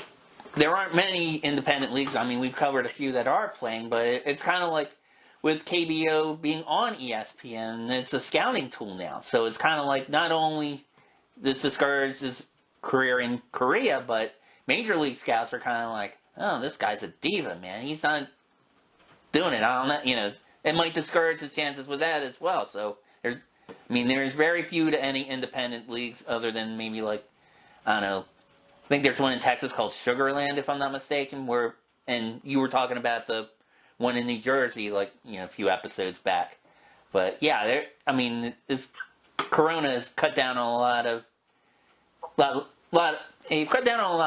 there aren't many independent leagues. I mean, we've covered a few that are playing, but it's kind of like with KBO being on ESPN, it's a scouting tool now. So it's kind of like not only this discourages career in Korea, but major league scouts are kind of like, oh, this guy's a diva, man. He's not doing it. I don't know. You know, it might discourage his chances with that as well. So there's very few to any independent leagues other than maybe like, I don't know, I think there's one in Texas called Sugarland, if I'm not mistaken, and you were talking about the one in New Jersey, like, you know, a few episodes back. But yeah, this Corona has cut down on a lot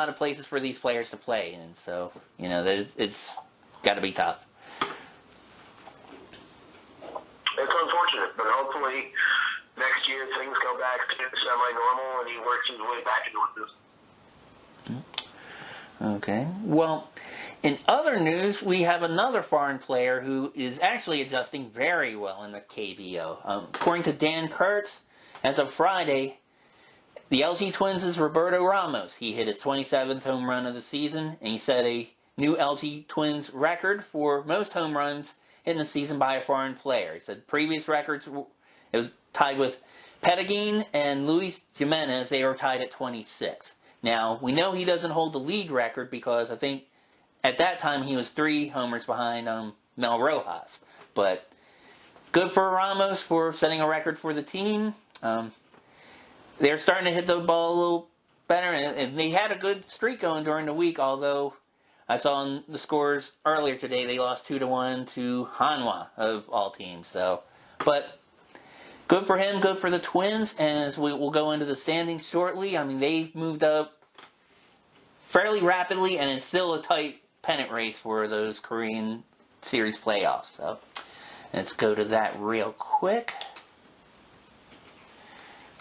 of places for these players to play, and so, you know, it's got to be tough. It's unfortunate, but hopefully next year things go back to semi-normal and he works his way back into this. Okay. Well, in other news, we have another foreign player who is actually adjusting very well in the KBO. According to Dan Kurtz, as of Friday, the LG Twins' Roberto Ramos. He hit his 27th home run of the season, and he set a new LG Twins record for most home runs in the season by a foreign player. He said previous records, it was tied with Pedagin and Luis Jimenez. They were tied at 26. Now, we know he doesn't hold the league record because I think at that time he was 3 homers behind Mel Rojas. But good for Ramos for setting a record for the team. They're starting to hit the ball a little better, and they had a good streak going during the week, although I saw in the scores earlier today they lost 2-1 to Hanwha, of all teams. So, but good for him, good for the Twins, and as we'll go into the standings shortly, I mean, they've moved up fairly rapidly, and it's still a tight pennant race for those Korean Series playoffs. So, let's go to that real quick.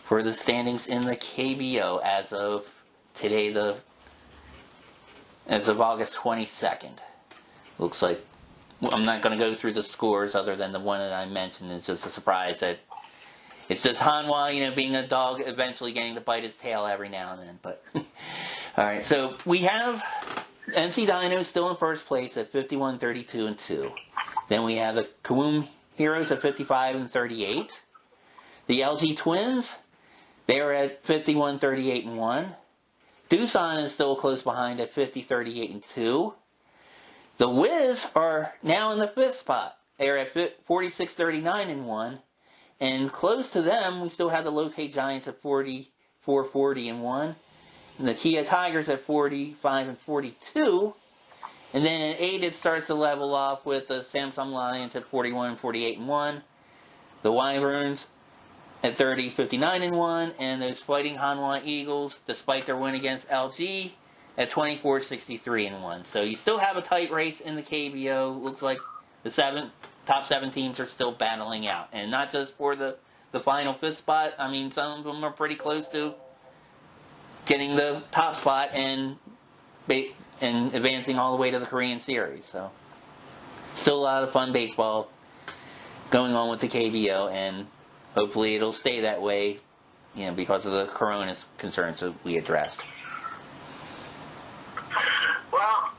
For the standings in the KBO as of today, as of August 22nd. Looks like, I'm not going to go through the scores other than the one that I mentioned. It's just a surprise that it's just Hanwha, you know, being a dog, eventually getting to bite his tail every now and then. But alright, so we have NC Dino still in first place at 51-32-2. Then we have the Kawum Heroes at 55-38. The LG Twins, they're at 51-38-1. Doosan is still close behind at 50-38-2. The Wiz are now in the 5th spot. They're at 46-39-1. And close to them, we still have the Lotte Giants at 44-40-1. And the Kia Tigers at 45-42. And then at 8, it starts to level off with the Samsung Lions at 41-48-1. The Wyverns at 30-59-1, and those Fighting Hanwha Eagles, despite their win against LG, at 24-63-1. So you still have a tight race in the KBO. Looks like the top 7 teams are still battling out, and not just for the final 5th spot. I mean, some of them are pretty close to getting the top spot and advancing all the way to the Korean Series. So still a lot of fun baseball going on with the KBO, and hopefully it'll stay that way, you know, because of the Corona concerns that we addressed. Well,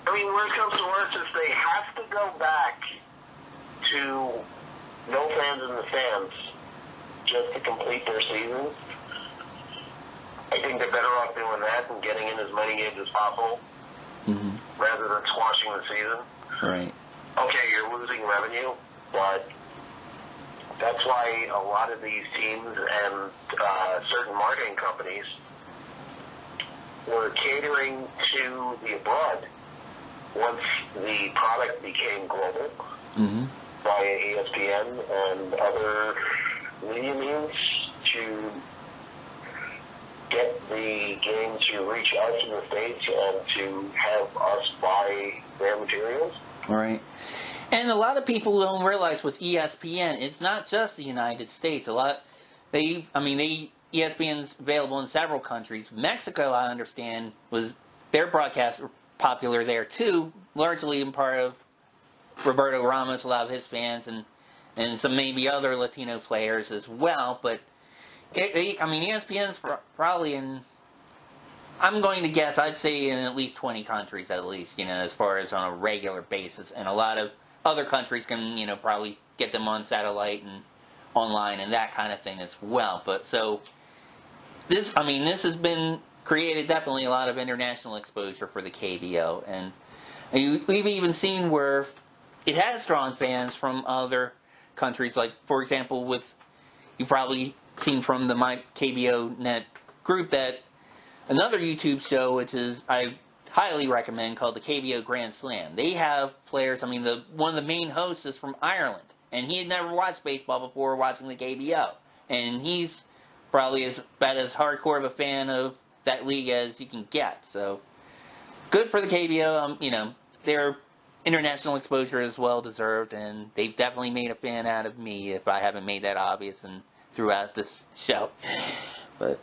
I mean, worst comes to worst is they have to go back to no fans in the stands just to complete their season. I think they're better off doing that and getting in as many games as possible rather than squashing the season. Right. Okay, you're losing revenue, but that's why a lot of these teams and certain marketing companies were catering to the abroad once the product became global via ESPN and other media means to get the game to reach us in the States and to have us buy their materials. Right. And a lot of people don't realize with ESPN, it's not just the United States. They ESPN's available in several countries. Mexico, I understand, was their broadcasts were popular there too, largely in part of Roberto Ramos, a lot of his fans, and some maybe other Latino players as well. But ESPN's probably in. I'm going to guess, I'd say in at least 20 countries at least, as far as on a regular basis. And a lot of other countries can, probably get them on satellite and online and that kind of thing as well. But so, this has been created definitely a lot of international exposure for the KBO. And we've even seen where it has drawn fans from other countries. Like, for example, you've probably seen from the My KBO Net group that another YouTube show, which is I highly recommend, called the KBO Grand Slam. They have players. One of the main hosts is from Ireland, and he had never watched baseball before watching the KBO, and he's probably about as hardcore of a fan of that league as you can get. So good for the KBO. Their international exposure is well deserved, and they've definitely made a fan out of me if I haven't made that obvious and throughout this show. But.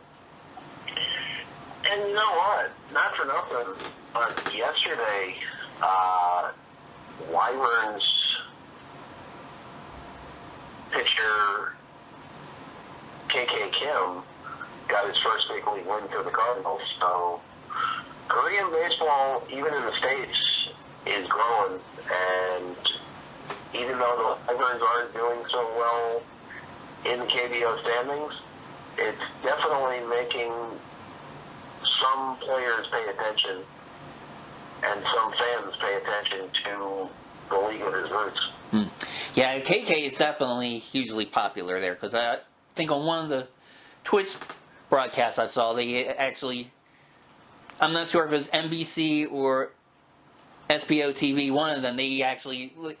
And you know what? Not for nothing, but yesterday, Wyvern's pitcher, KK Kim, got his first big league win for the Cardinals. So, Korean baseball, even in the States, is growing. And even though the Wyverns aren't doing so well in the KBO standings, it's definitely making some players pay attention and some fans pay attention to the league of his roots. Yeah, KK is definitely hugely popular there, because I think on one of the Twitch broadcasts I saw, they actually, I'm not sure if it was NBC or SPO TV, one of them, he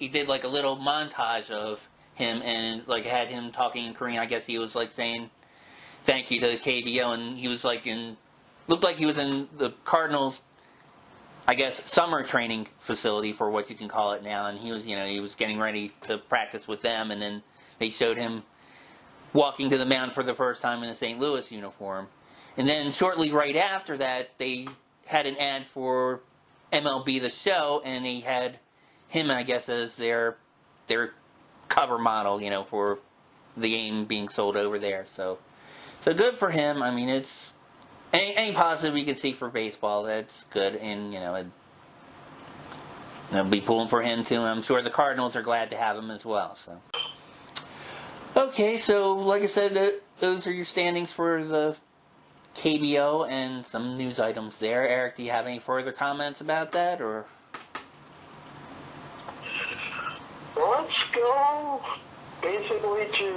did like a little montage of him and like had him talking in Korean. I guess he was like saying thank you to the KBO, and he was like looked like he was in the Cardinals, I guess, summer training facility, for what you can call it now, and he was getting ready to practice with them, and then they showed him walking to the mound for the first time in a St. Louis uniform. And then shortly right after that, they had an ad for MLB The Show, and they had him, I guess, as their cover model, for the game being sold over there. So good for him. It's any positive you can see for baseball, that's good, and it'll be pulling for him too. And I'm sure the Cardinals are glad to have him as well. So, okay, so like I said, those are your standings for the KBO and some news items there. Eric, do you have any further comments about that, or? Well, let's go basically to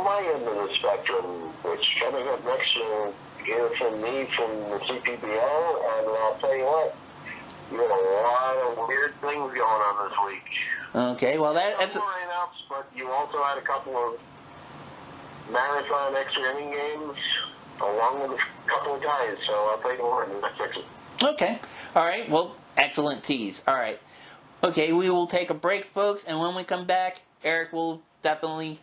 my end of the spectrum, which coming up next year. Hear from me from the CPBL, and I'll tell you what, you had a lot of weird things going on this week. Okay, well that's more rain-ups, but you also had a couple of marathon extra inning games, along with a couple of guys. So I'll tell you more in the next section. Okay, all right. Well, excellent tease. All right. Okay, we will take a break, folks, and when we come back, Eric will definitely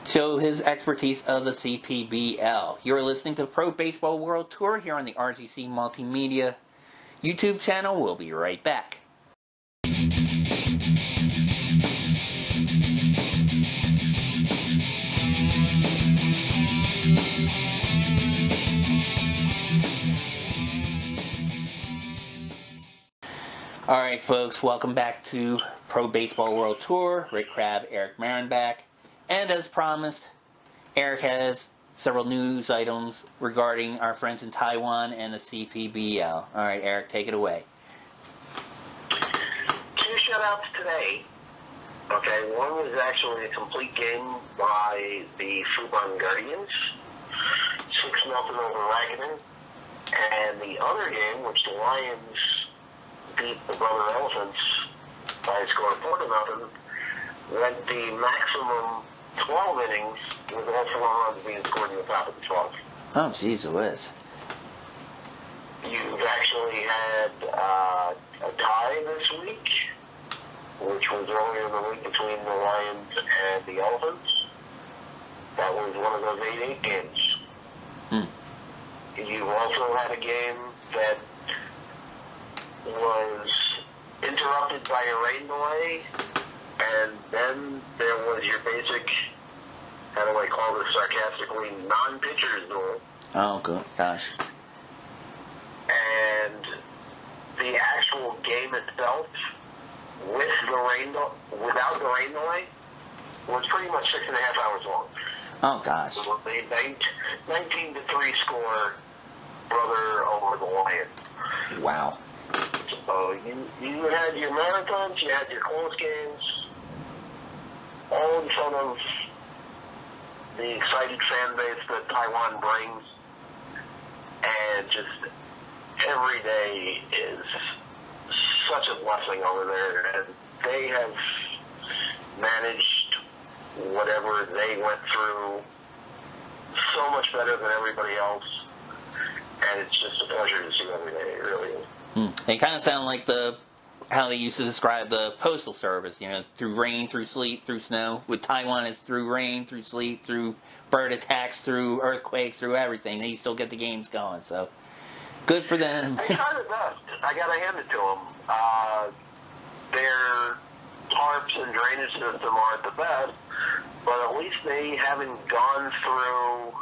show his expertise of the CPBL. You're listening to Pro Baseball World Tour here on the RGC Multimedia YouTube channel. We'll be right back. Alright folks, welcome back to Pro Baseball World Tour. Rick Crabb, Eric Marin back. And as promised, Eric has several news items regarding our friends in Taiwan and the CPBL. Alright, Eric, take it away. 2 shutouts today. Okay, one was actually a complete game by the Fubon Guardians, 6-0 over Ragavan. And the other game, which the Lions beat the Brother Elephants by a score of 4-0, went the maximum 12 innings with all 4 runs being scored in the top of the 12. Oh, jeez, it was. You've actually had a tie this week, which was earlier in the week between the Lions and the Elephants. That was one of those 8-8 games. You've also had a game that was interrupted by a rain delay, and then there was your basic, how do I call this sarcastically, non-pitcher's duel. Oh, good. Gosh. And the actual game itself, without the rain delay, was pretty much 6.5 hours long. Oh, gosh. It was a 19-3 score, brother over the Lion. Wow. So you had your marathons, you had your close games, all in front of the excited fan base that Taiwan brings, and just every day is such a blessing over there, and they have managed whatever they went through so much better than everybody else, and it's just a pleasure to see every day. It really is. They kind of sound like how they used to describe the postal service, through rain, through sleet, through snow. With Taiwan, it's through rain, through sleet, through bird attacks, through earthquakes, through everything. They still get the games going, so good for them. They try their best. I got to hand it to them. Their tarps and drainage system aren't the best, but at least they haven't gone through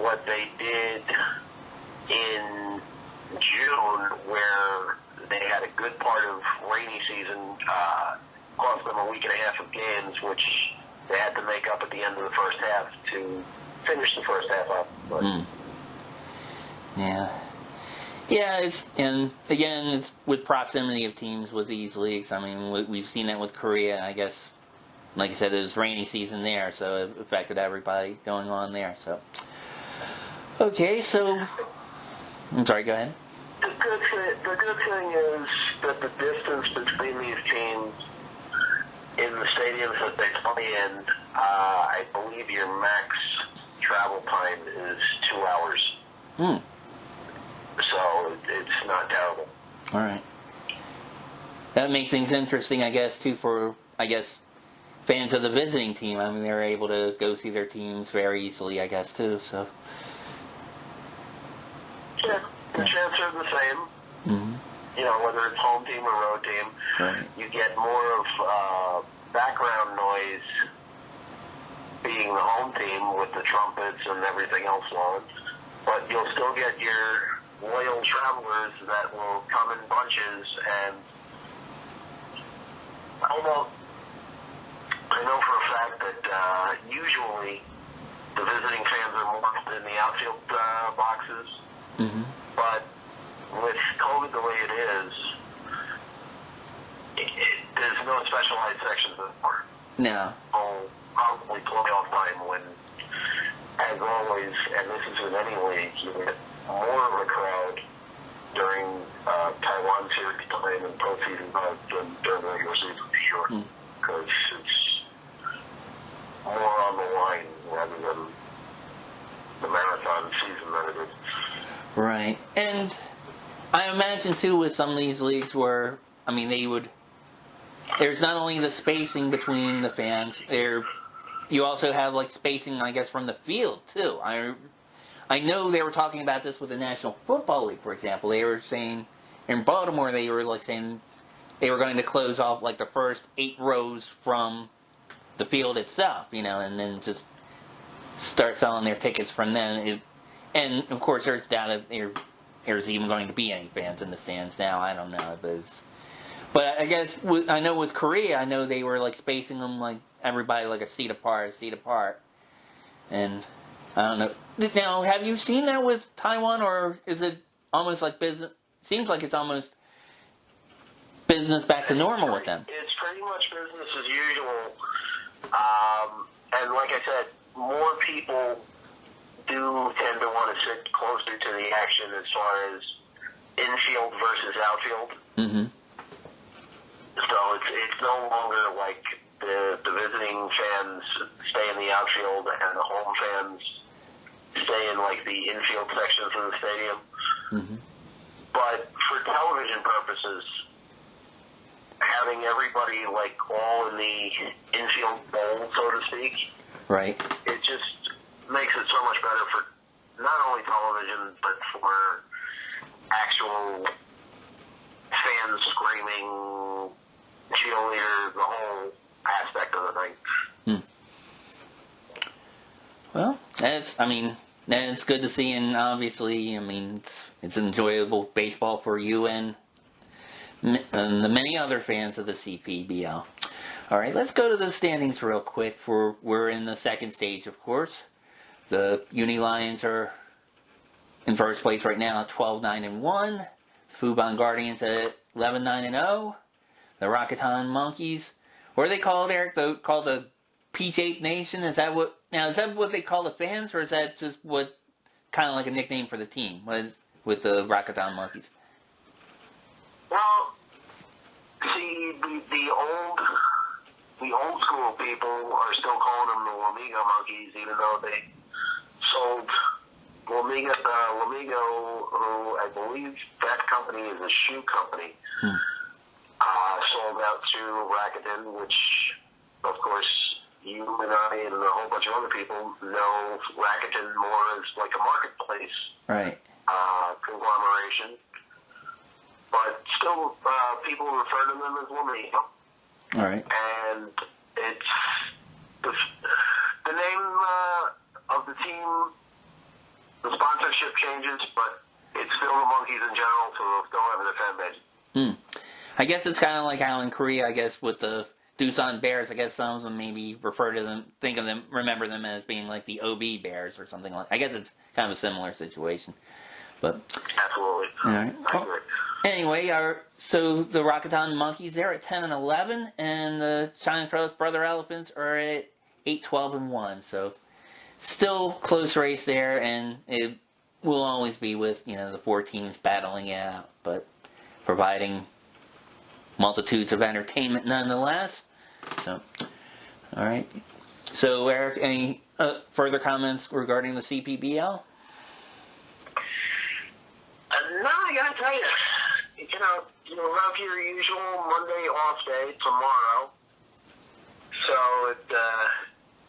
what they did in June, where they had a good part of rainy season, cost them a week and a half of games, which they had to make up at the end of the first half to finish the first half up. But, Yeah. Yeah, it's with proximity of teams with these leagues. I mean, we've seen that with Korea. I guess, like I said, it was rainy season there, so it affected everybody going on there. So, okay, so I'm sorry. Go ahead. The good thing is that the distance between these teams in the stadiums that they play in, I believe your max travel time is 2 hours. So it's not terrible. All right. That makes things interesting, I guess, too, for, fans of the visiting team. I mean, they're able to go see their teams very easily, I guess, too, so. Yeah, the chances are the same. Whether it's home team or road team, right. You get more of background noise being the home team with the trumpets and everything else on, but you'll still get your loyal travelers that will come in bunches, and I know for a fact that usually the visiting fans are more in the outfield boxes, but with COVID the way it is, there's no specialized sections anymore. No. Probably playoff time when, as always, and this is in any league, you get more of a crowd during Taiwan series time and postseason than during the regular season, for sure. Because it's more on the line rather than the marathon season that it is. Right. And I imagine, too, with some of these leagues where, there's not only the spacing between the fans, you also have, spacing, I guess, from the field, too. I know they were talking about this with the National Football League, for example. They were saying, in Baltimore, they were, saying they were going to close off, the first 8 rows from the field itself, and then just start selling their tickets from then. And, of course, there's doubt if there's even going to be any fans in the stands now. I don't know. But I guess, I know with Korea, I know they were, spacing them, everybody, a seat apart. And I don't know. Now, have you seen that with Taiwan, or is it almost like business? Seems like it's almost business back to normal with them. It's pretty much business as usual. And like I said, more people do tend to want to sit closer to the action as far as infield versus outfield. So it's no longer like the visiting fans stay in the outfield and the home fans stay in the infield sections of the stadium. But for television purposes, having everybody all in the infield bowl, so to speak, Right. It just makes it so much better for not only television, but for actual fans screaming, cheerleaders, the whole aspect of the thing. Well, that's good to see, and obviously, it's enjoyable baseball for you and the many other fans of the CPBL. All right, let's go to the standings real quick. We're in the second stage, of course. The Uni Lions are in first place right now, 12-9-1. Fubon Guardians at 11-9-0. The Rakuten Monkeys, what are they called, Eric? Called the Peach Ape Nation? Is that what they call the fans, or is that just what kind of like a nickname for the team? What is with the Rakuten Monkeys? Well, see, the old school people are still calling them the Lamigo Monkeys, even though they sold Lamigo, who I believe that company is a shoe company, sold out to Rakuten, which, of course, you and I and a whole bunch of other people know Rakuten more as like a marketplace conglomeration. But still, people refer to them as Lamigo. All right. And it's the name of the team, the sponsorship changes, but it's still the Monkeys in general, so they'll still have their fan base. I guess it's kind of like how in Korea, I guess, with the Doosan Bears, I guess some of them maybe refer to them, think of them, remember them as being like the OB Bears or something like that. I guess it's kind of a similar situation. But absolutely. All right. Well, anyway, so the Rakuten Monkeys, they're at 10-11, and the China Trust Brother Elephants are at 8-12-1. So still close race there, and it will always be with the four teams battling it out, but providing multitudes of entertainment nonetheless. So, all right. So, Eric, any further comments regarding the CPBL? No, I gotta tell you, you'll have your usual Monday off day tomorrow, so it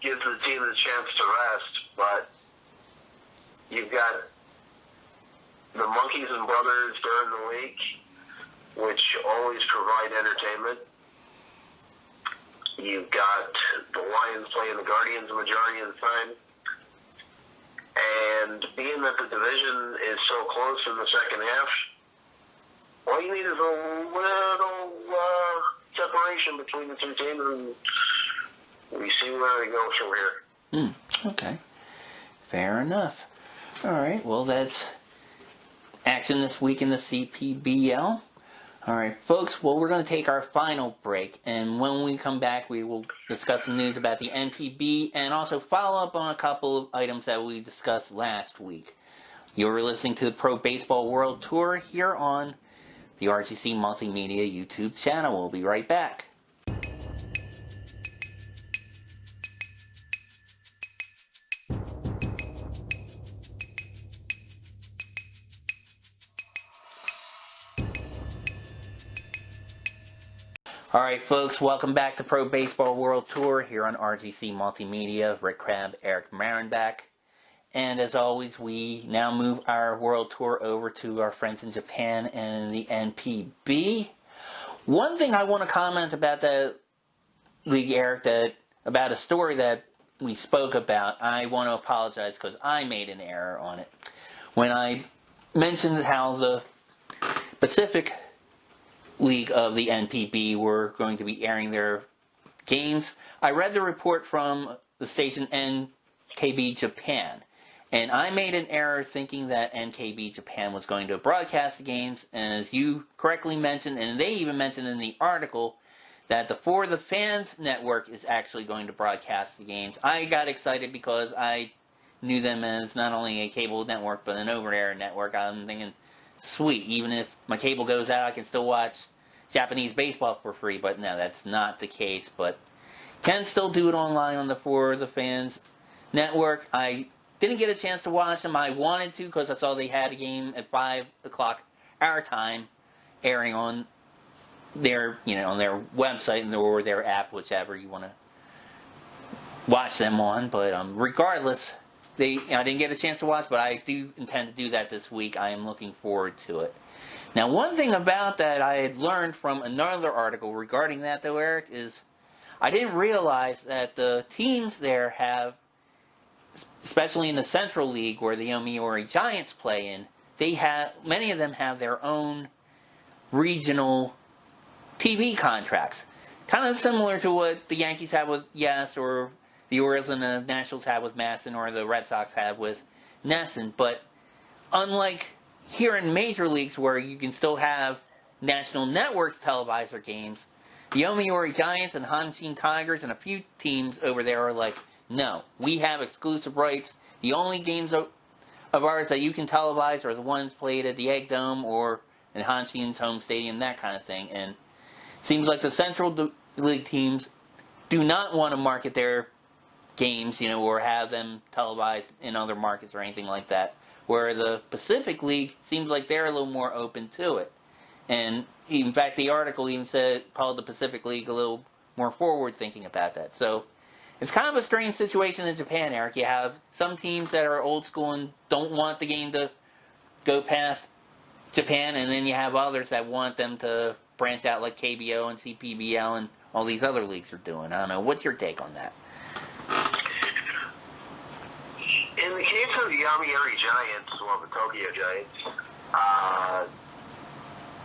gives the team a chance to rest, but you've got the Monkeys and Brothers during the week, which always provide entertainment. You've got the Lions playing the Guardians the majority of the time. And being that the division is so close in the second half, all you need is a little separation between the two teams, and we see where they go from here. Okay. Fair enough. All right. Well, that's action this week in the CPBL. All right, folks. Well, we're going to take our final break, and when we come back, we will discuss some news about the NPB and also follow up on a couple of items that we discussed last week. You're listening to the Pro Baseball World Tour here on the RGC Multimedia YouTube channel. We'll be right back. Alright folks, welcome back to Pro Baseball World Tour here on RGC Multimedia. Rick Crabb, Eric Marenbach. And as always, we now move our World Tour over to our friends in Japan and the NPB. One thing I want to comment about the league, Eric, about a story that we spoke about, I want to apologize because I made an error on it. When I mentioned how the Pacific League of the NPB were going to be airing their games, I read the report from the station NKB Japan, and I made an error thinking that NKB Japan was going to broadcast the games, and as you correctly mentioned, and they even mentioned in the article, that the For the Fans network is actually going to broadcast the games. I got excited because I knew them as not only a cable network, but an over-the-air network. I'm thinking, sweet, even if my cable goes out, I can still watch Japanese baseball for free, but no, that's not the case, but can still do it online on the For the Fans network. I didn't get a chance to watch them. I wanted to because I saw they had a game at 5 o'clock our time airing on their, on their website or their app, whichever you want to watch them on. But regardless, I didn't get a chance to watch, but I do intend to do that this week. I am looking forward to it. Now, one thing about that I had learned from another article regarding that, though, Eric, is I didn't realize that the teams there have, especially in the Central League where the Yomiuri Giants play in, many of them have their own regional TV contracts. Kind of similar to what the Yankees have with Yes, or the Orioles and the Nationals have with Masson, or the Red Sox have with Nesson. But unlike here in major leagues where you can still have national networks televise their games, the Yomiuri Giants and Hanshin Tigers and a few teams over there are like, no, we have exclusive rights. The only games of ours that you can televise are the ones played at the Egg Dome or in Hanshin's home stadium, that kind of thing. And it seems like the Central League teams do not want to market their games, or have them televised in other markets or anything like that. Where the Pacific League seems like they're a little more open to it. And in fact, the article even called the Pacific League a little more forward thinking about that. So it's kind of a strange situation in Japan, Eric. You have some teams that are old school and don't want the game to go past Japan, and then you have others that want them to branch out like KBO and CPBL and all these other leagues are doing. I don't know. What's your take on that? In the case of the Yomiuri Giants, well, the Tokyo Giants,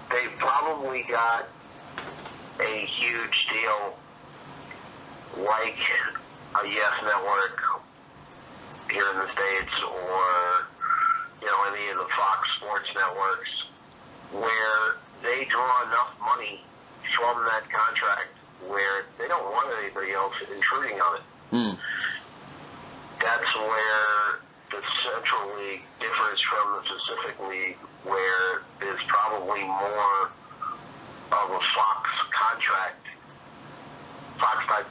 they probably got a huge deal like a Yes Network here in the States, or any of the Fox Sports networks, where they draw enough money from that contract where they don't want anybody else intruding on it. That's where the Central League differs from the Pacific League, where there's probably more of a Fox-type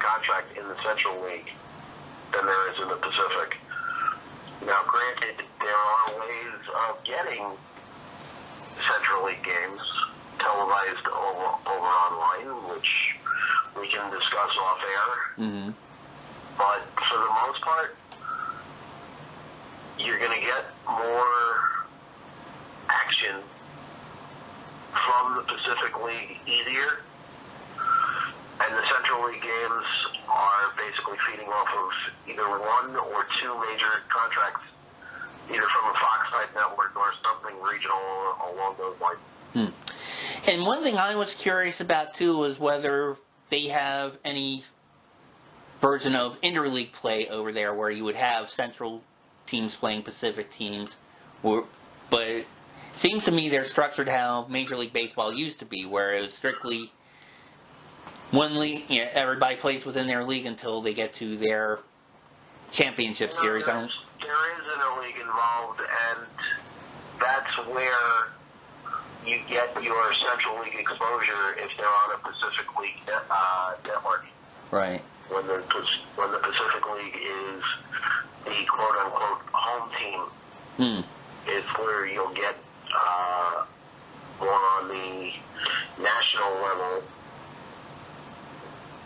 contract in the Central League than there is in the Pacific. Now, granted, there are ways of getting Central League games televised over online, which we can discuss off air. Mm-hmm. But for the most part, you're going to get more action from the Pacific League easier, and the Central League games are basically feeding off of either one or two major contracts, either from a Fox-type network or something regional along those lines. And one thing I was curious about, too, was whether they have any version of interleague play over there where you would have Central teams playing Pacific teams. But it seems to me they're structured how Major League Baseball used to be, where it was strictly one league, everybody plays within their league until they get to their championship series. There is a league involved, and that's where you get your Central League exposure if they're on a Pacific League network. Right. When the Pacific League is the quote-unquote home team, is where you'll get more on the national level,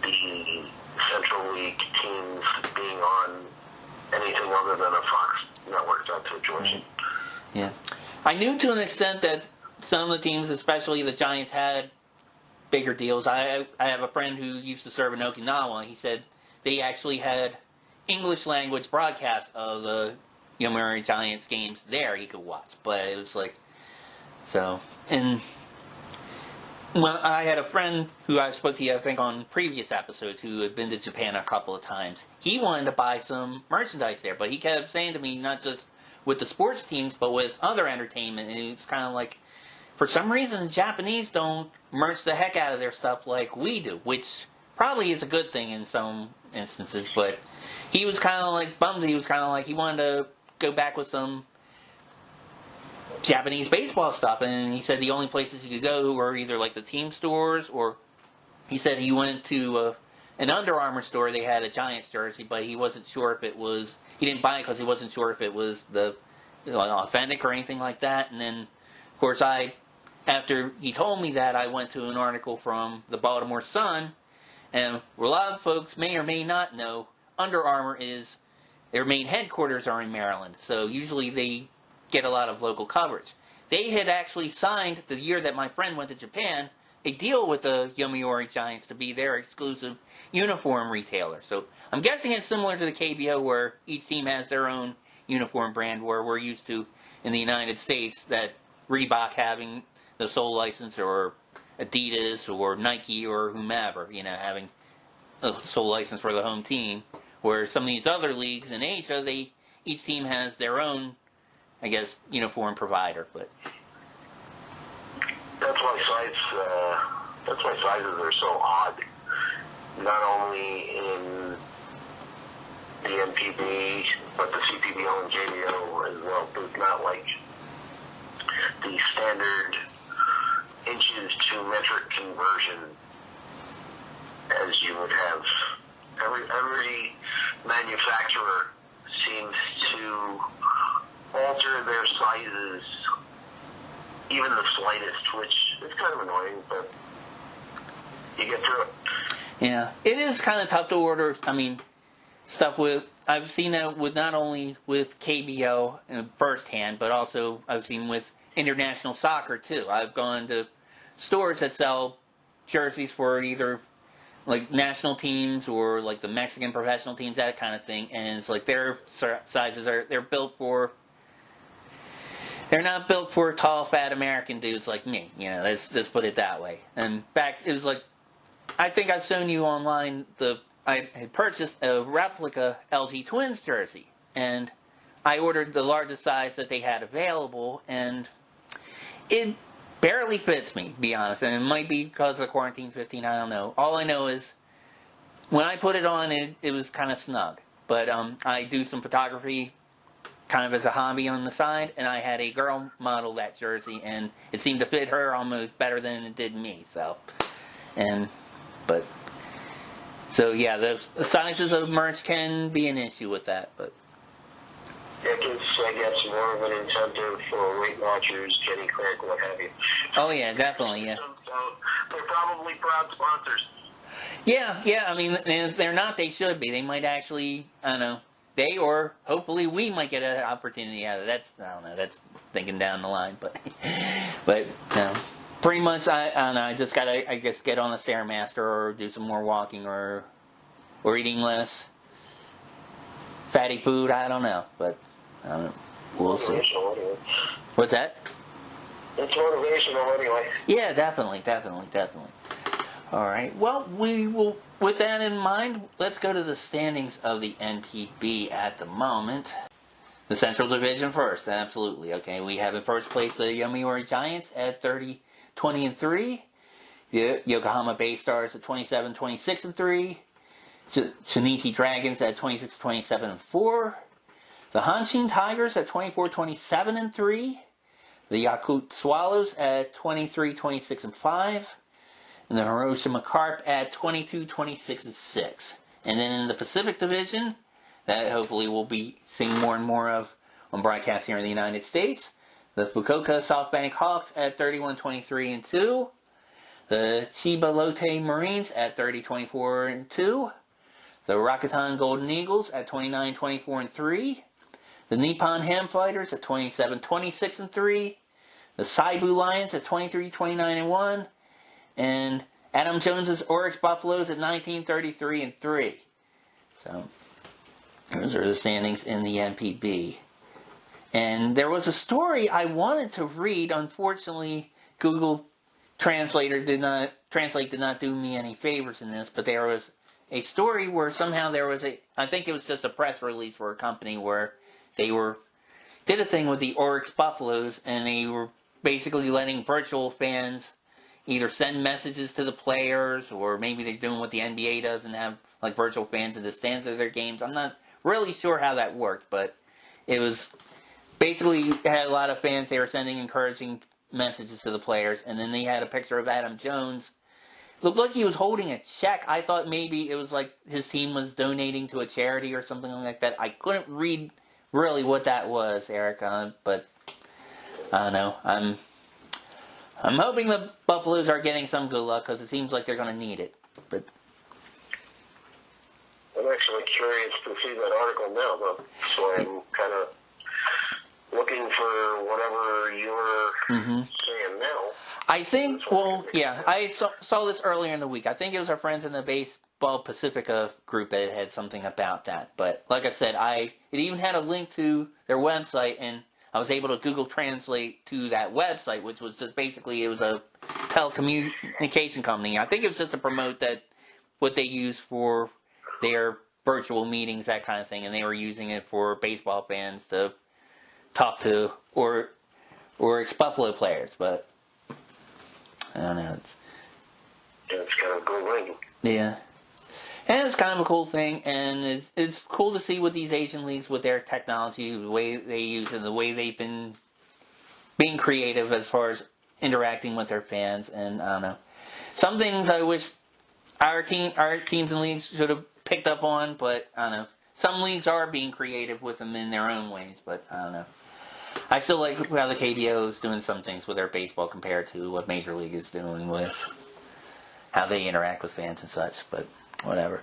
the Central League teams being on anything other than a Fox network type situation. Yeah. I knew to an extent that some of the teams, especially the Giants, had bigger deals. I have a friend who used to serve in Okinawa. He said they actually had English language broadcasts of the Yomiuri Giants games there he could watch. But it was like, so, and well, I had a friend who I spoke to, I think, on previous episodes who had been to Japan a couple of times. He wanted to buy some merchandise there, but he kept saying to me, not just with the sports teams, but with other entertainment, and it's kind of like, for some reason, the Japanese don't merch the heck out of their stuff like we do, which probably is a good thing in some instances, but he was kind of like bummed. He was kind of like he wanted to go back with some Japanese baseball stuff, and he said the only places you could go were either like the team stores, or he said he went to an Under Armour store. They had a Giants jersey, but he wasn't sure if it was, he didn't buy it because he wasn't sure if it was the authentic or anything like that. And then, of course, after he told me that, I went to an article from the Baltimore Sun, and a lot of folks may or may not know, Under Armour is, their main headquarters are in Maryland, so usually they get a lot of local coverage. They had actually signed, the year that my friend went to Japan, a deal with the Yomiuri Giants to be their exclusive uniform retailer. So I'm guessing it's similar to the KBO, where each team has their own uniform brand, where we're used to in the United States that Reebok having the sole license, or Adidas or Nike or whomever, having a sole license for the home team. Where some of these other leagues in Asia, each team has their own, I guess, uniform provider. But that's why sizes are so odd. Not only in the NPB, but the CPBL and JBO as well. It's not like the standard inches to metric conversion as you would have. Every manufacturer seems to alter their sizes, even the slightest, which is kind of annoying, but you get through it. yeah, it is kind of tough to order. I mean, stuff with, I've seen that with not only with KBO firsthand, but also I've seen with international soccer too. I've gone to stores that sell jerseys for either like national teams or like the Mexican professional teams, that kind of thing, and it's like their sizes they're not built for tall, fat American dudes like me. Let's put it that way. And back, it was like, I think I've shown you online, I had purchased a replica LG Twins jersey, and I ordered the largest size that they had available, and it barely fits me, to be honest, and it might be because of the quarantine 15, I don't know. All I know is, when I put it on, it was kind of snug. But I do some photography kind of as a hobby on the side, and I had a girl model that jersey, and it seemed to fit her almost better than it did me, so yeah, the sizes of merch can be an issue with that, but I guess, more of an incentive for Weight Watchers, Kenny Craig, what have you. Oh yeah, definitely, yeah. So they're probably proud sponsors. Yeah, I mean, if they're not, they should be. They might actually, I don't know, they or hopefully we might get an opportunity out of it. I don't know, that's thinking down the line, but pretty much, I don't know, I just gotta, I guess, get on a Stairmaster or do some more walking or eating less fatty food, I don't know, but I don't know. We'll see. Anyway. What's that? It's motivational anyway. Yeah, definitely. All right. Well, we will. With that in mind, let's go to the standings of the NPB at the moment. The Central Division first, absolutely. Okay, we have in first place the Yomiuri Giants at 30-20-3. The Yokohama Bay Stars at 27-26-3. Shinichi Dragons at 26-27-4. The Hanshin Tigers at 24-27-3. The Yakult Swallows at 23-26-5. And the Hiroshima Carp at 22-26-6. And then in the Pacific Division, that hopefully we'll be seeing more and more of on broadcast here in the United States. The Fukuoka SoftBank Hawks at 31-23-2. The Chiba Lotte Marines at 30-24-2. The Rakuten Golden Eagles at 29-24-3. The Nippon Ham Fighters at 27-26-3. The Saibu Lions at 23-29-1. And Adam Jones's Oryx Buffaloes at 19-33-3. So, those are the standings in the NPB. And there was a story I wanted to read. Unfortunately, Google Translate did not do me any favors in this, but there was a story where somehow there was I think it was just a press release for a company where they did a thing with the Oryx Buffaloes, and they were basically letting virtual fans either send messages to the players, or maybe they're doing what the NBA does and have like virtual fans in the stands of their games. I'm not really sure how that worked, but it was basically had a lot of fans. They were sending encouraging messages to the players, and then they had a picture of Adam Jones. Looked like he was holding a check. I thought maybe it was like his team was donating to a charity or something like that. I couldn't read really what that was, Eric, but I don't know. I'm hoping the Buffaloes are getting some good luck, because it seems like they're going to need it. But The next actually curious to see that article now, though. So I'm kind of looking for whatever you're saying now. I think, well, yeah, I saw this earlier in the week. I think it was our friends in the Baseball Pacifica group that had something about that. But like I said, it even had a link to their website, and I was able to Google Translate to that website, which was just basically, it was a telecommunication company. I think it was just to promote that what they use for their virtual meetings, that kind of thing, and they were using it for baseball fans to talk to or ex-Buffalo players, but I don't know. It's kind of cool ring. Yeah. And it's kind of a cool thing, and it's cool to see what these Asian leagues, with their technology, the way they use it, the way they've been being creative as far as interacting with their fans, and I don't know. Some things I wish our teams and leagues should have picked up on, but I don't know. Some leagues are being creative with them in their own ways, but I don't know. I still like how the KBO is doing some things with their baseball compared to what Major League is doing with how they interact with fans and such, but whatever.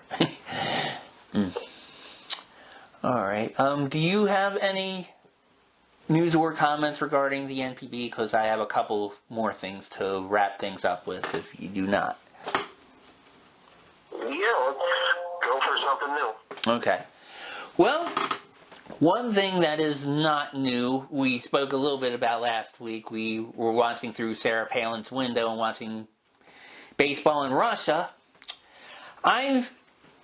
Alright, do you have any news or comments regarding the NPB? Because I have a couple more things to wrap things up with if you do not. Yeah, let's go for something new. Okay. Well, one thing that is not new, we spoke a little bit about last week. We were watching through Sarah Palin's window and watching baseball in Russia. I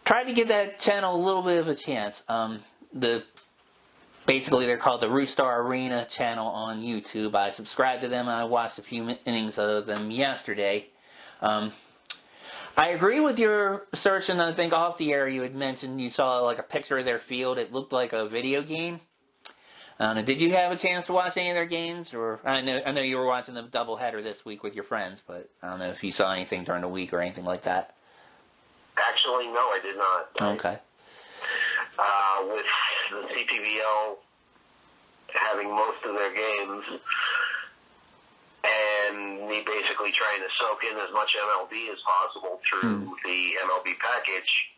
tried to give that channel a little bit of a chance. Basically, they're called the Rus Star Arena channel on YouTube. I subscribed to them, and I watched a few innings of them yesterday. I agree with your assertion. I think off the air you had mentioned you saw like a picture of their field. It looked like a video game. Did you have a chance to watch any of their games? Or I know you were watching the doubleheader this week with your friends, but I don't know if you saw anything during the week or anything like that. Actually, no, I did not. Okay. With the CPBL having most of their games, and me basically trying to soak in as much MLB as possible through the MLB package,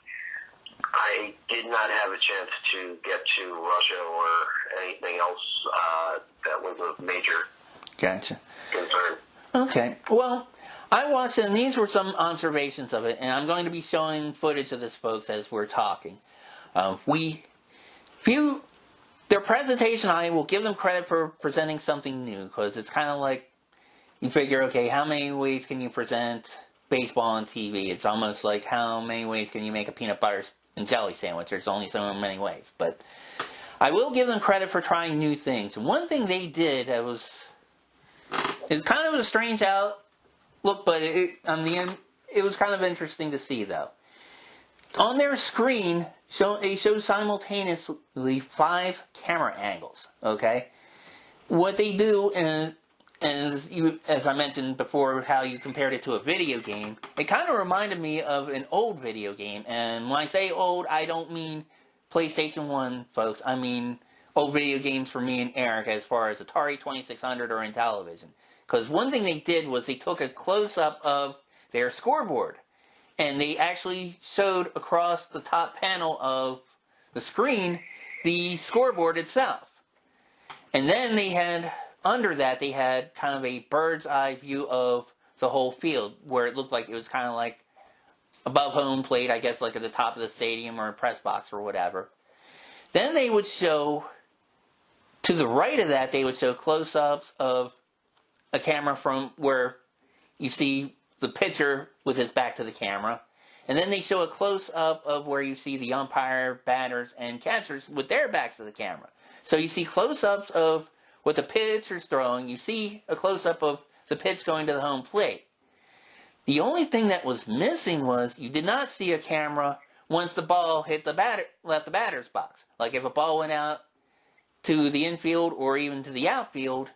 I did not have a chance to get to Russia or anything else that was of major Gotcha. concern. Okay. Well, I watched it, and these were some observations of it, and I'm going to be showing footage of this, folks, as we're talking. Their presentation, I will give them credit for presenting something new, because it's kind of like, you figure, okay, how many ways can you present baseball on TV? It's almost like how many ways can you make a peanut butter and jelly sandwich? There's only so many ways. But I will give them credit for trying new things. And one thing they did that was kind of a strange outlook, but it was kind of interesting to see, though. On their screen, they show simultaneously 5 camera angles, okay? What they do, as I mentioned before, how you compared it to a video game, it kind of reminded me of an old video game. And when I say old, I don't mean PlayStation 1, folks. I mean old video games for me and Eric as far as Atari 2600 or in television. Because one thing they did was they took a close-up of their scoreboard. And they actually showed across the top panel of the screen the scoreboard itself. And then under that, they had kind of a bird's eye view of the whole field, where it looked like it was kind of like above home plate, I guess like at the top of the stadium or a press box or whatever. Then they would show, to the right of that, they would show close-ups of a camera from where you see the pitcher with his back to the camera. And then they show a close-up of where you see the umpire, batters, and catchers with their backs to the camera. So you see close-ups of what the pitcher's throwing. You see a close-up of the pitch going to the home plate. The only thing that was missing was you did not see a camera once the ball hit left the batter's box. Like if a ball went out to the infield or even to the outfield,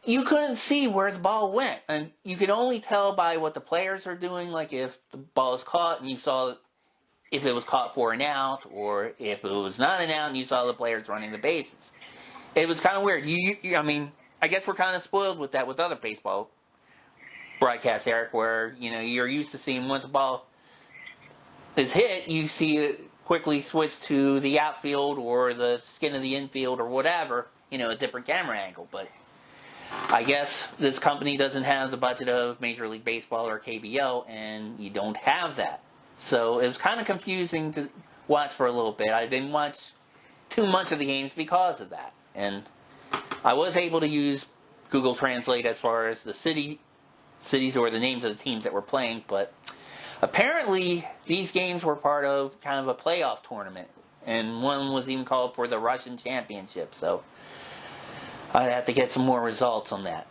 you couldn't see where the ball went. And you could only tell by what the players are doing, like if the ball is caught and you saw if it was caught for an out, or if it was not an out and you saw the players running the bases. It was kind of weird. I guess we're kind of spoiled with that with other baseball broadcasts, Eric, where, you're used to seeing once a ball is hit, you see quickly switch to the outfield or the skin of the infield or whatever, a different camera angle. But I guess this company doesn't have the budget of Major League Baseball or KBO, and you don't have that. So it was kind of confusing to watch for a little bit. I didn't watch too much of the games because of that. And I was able to use Google Translate as far as the cities or the names of the teams that were playing, but apparently these games were part of kind of a playoff tournament, and one was even called for the Russian Championship, so I'd have to get some more results on that.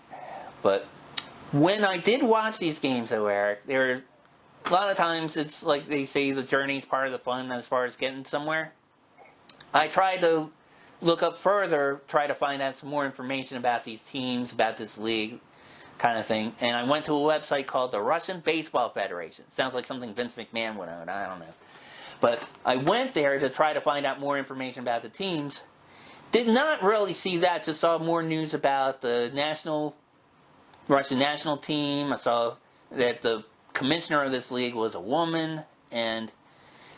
But when I did watch these games, though, Eric, a lot of times it's like they say the journey's part of the fun as far as getting somewhere. I tried to look up further, try to find out some more information about these teams, about this league, kind of thing. And I went to a website called the Russian Baseball Federation. Sounds like something Vince McMahon would own, I don't know. But I went there to try to find out more information about the teams. Did not really see that, just saw more news about the Russian national team. I saw that the commissioner of this league was a woman, and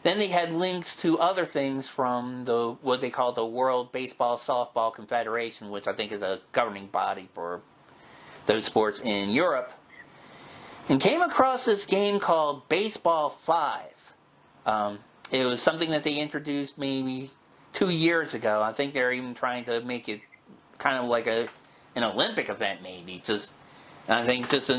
then they had links to other things from what they call the World Baseball Softball Confederation, which I think is a governing body for those sports in Europe, and came across this game called Baseball 5. It was something that they introduced maybe 2 years ago. I think they're even trying to make it kind of like an Olympic event, maybe. I think just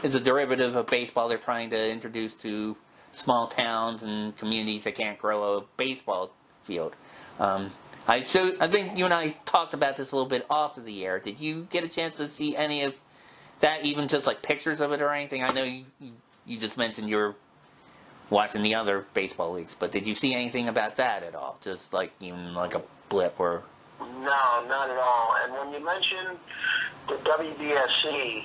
as a derivative of baseball, they're trying to introduce to small towns and communities that can't grow a baseball field. I think you and I talked about this a little bit off of the air. Did you get a chance to see any of that, even just like pictures of it or anything? I know you just mentioned you were watching the other baseball leagues, but did you see anything about that at all? Just like even like a blip or... No, not at all. And when you mentioned the WBSC,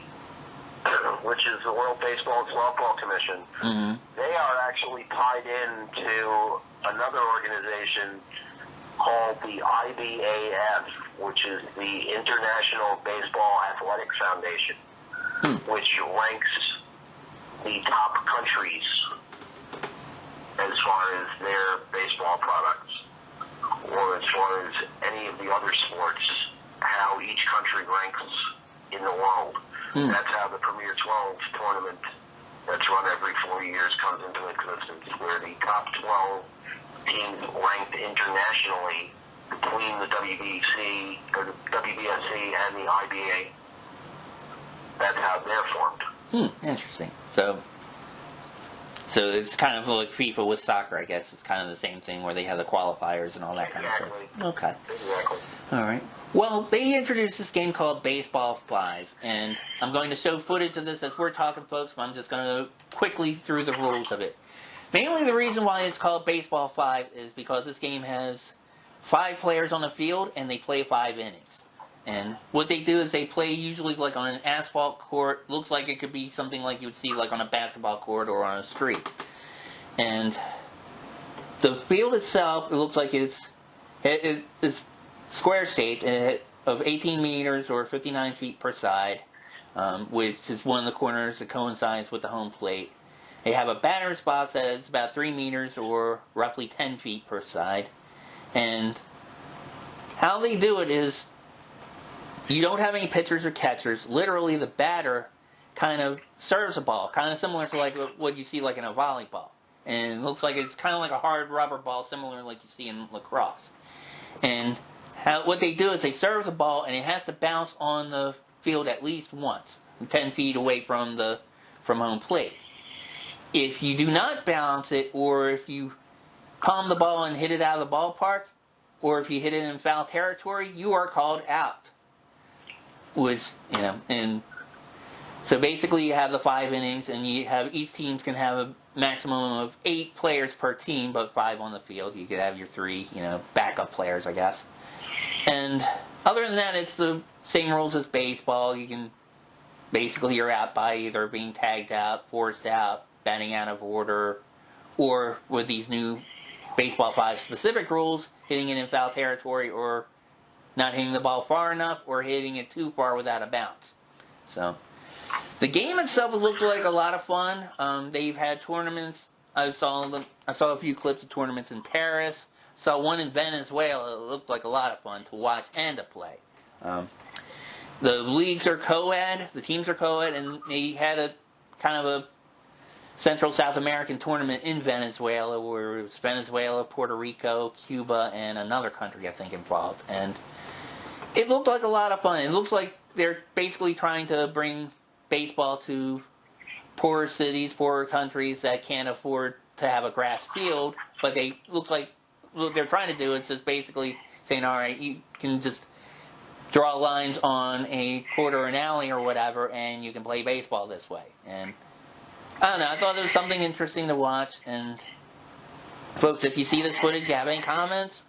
which is the World Baseball and Softball Commission, they are actually tied into another organization called the IBAF, which is the International Baseball Athletics Foundation, which ranks the top countries as far as their baseball products, or as far as any of the other sports, how each country ranks in the world. That's how the Premier 12 tournament that's run every 4 years comes into existence, where the top 12 teams ranked internationally between the WBC, or the WBSC and the IBA. That's how they're formed. Interesting. So it's kind of like FIFA with soccer, I guess. It's kind of the same thing where they have the qualifiers and all that kind of stuff. Okay. Exactly. All right. Well, they introduced this game called Baseball 5, and I'm going to show footage of this as we're talking, folks, but I'm just going to quickly through the rules of it. Mainly the reason why it's called Baseball 5 is because this game has 5 players on the field, and they play 5 innings. And what they do is they play usually like on an asphalt court. Looks like it could be something like you would see like on a basketball court or on a street. And the field itself, it looks like it's square-shaped of 18 meters or 59 feet per side, which is one of the corners that coincides with the home plate. They have a batter's box that's about 3 meters or roughly 10 feet per side. And how they do it is you don't have any pitchers or catchers. Literally, the batter kind of serves a ball, kind of similar to like what you see like in a volleyball. And it looks like it's kind of like a hard rubber ball, similar like you see in lacrosse. And what they do is they serve the ball, and it has to bounce on the field at least once, 10 feet away from home plate. If you do not bounce it, or if you palm the ball and hit it out of the ballpark, or if you hit it in foul territory, you are called out. And so basically you have the 5 innings, and each team can have a maximum of 8 players per team, but 5 on the field. You could have your 3, backup players, I guess. And other than that, it's the same rules as baseball. You're out by either being tagged out, forced out, batting out of order, or with these new Baseball 5 specific rules, hitting it in foul territory, or not hitting the ball far enough, or hitting it too far without a bounce. So the game itself looked like a lot of fun. They've had tournaments. I saw a few clips of tournaments in Paris. Saw one in Venezuela. It looked like a lot of fun to watch and to play. The leagues are co-ed, the teams are co-ed, and they had a kind of a Central South American tournament in Venezuela, where it was Venezuela, Puerto Rico, Cuba, and another country, I think, involved. And it looked like a lot of fun. It looks like they're basically trying to bring baseball to poorer cities, poorer countries that can't afford to have a grass field, but looks like what they're trying to do is just basically saying, all right, you can just draw lines on a court or an alley or whatever, and you can play baseball this way. And I don't know, I thought it was something interesting to watch. And folks, if you see this footage, you have any comments,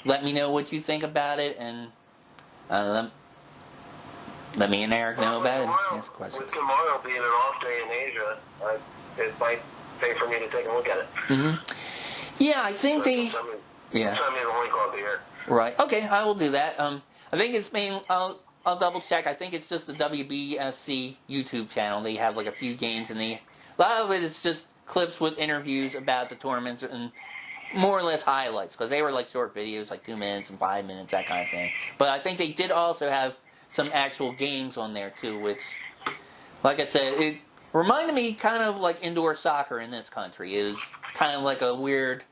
let me know what you think about it, and let me and Eric know about it. Ask questions. With tomorrow being an off day in Asia, it might pay for me to take a look at it. Mm-hmm. Yeah, I think Send me the link on here. Right. Okay, I will do that. I think it's I'll double check. I think it's just the WBSC YouTube channel. They have like a few games, and a lot of it is just clips with interviews about the tournaments and more or less highlights, because they were like short videos, like 2 minutes and 5 minutes, that kind of thing. But I think they did also have some actual games on there too, which, like I said, it reminded me kind of like indoor soccer in this country. It was kind of like a weird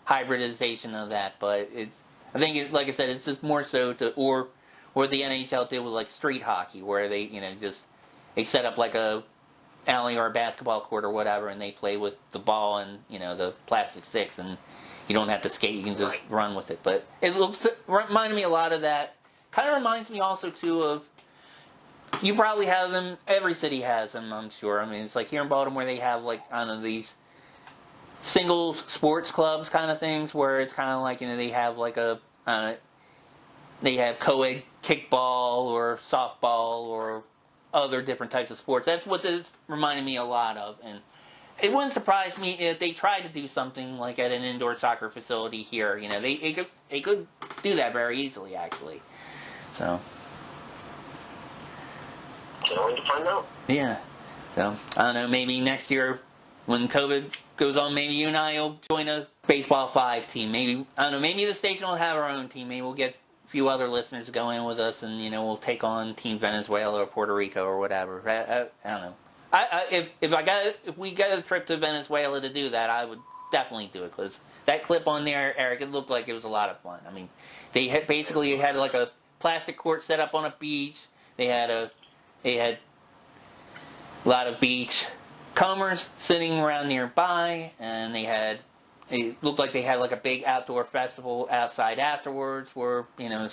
hybridization of that, but I think, like I said, it's just more so or the NHL did with like street hockey, where they, they set up like a alley or a basketball court or whatever, and they play with the ball and, the plastic sticks, and you don't have to skate, you can just run with it. But it reminded me a lot of that. Kind of reminds me also, too, of, you probably have them, every city has them, I'm sure. I mean, it's like here in Baltimore, they have like, I don't know, these singles sports clubs kind of things, where it's kind of like, they have like they have co-ed kickball or softball or other different types of sports. That's what this reminded me a lot of, and it wouldn't surprise me if they tried to do something like at an indoor soccer facility here. They could do that very easily, actually. So, can't wait to find out. Yeah. So, I don't know, maybe next year when COVID goes on, maybe you and I will join a Baseball 5 team. Maybe, I don't know, maybe the station will have our own team. Maybe we'll get a few other listeners to go in with us, and, we'll take on Team Venezuela or Puerto Rico or whatever. I don't know. If we got a trip to Venezuela to do that, I would definitely do it, because that clip on there, Eric, it looked like it was a lot of fun. I mean, they basically had like a plastic court set up on a beach. They had a lot of beach combers sitting around nearby, and it looked like they had like a big outdoor festival outside afterwards, where, a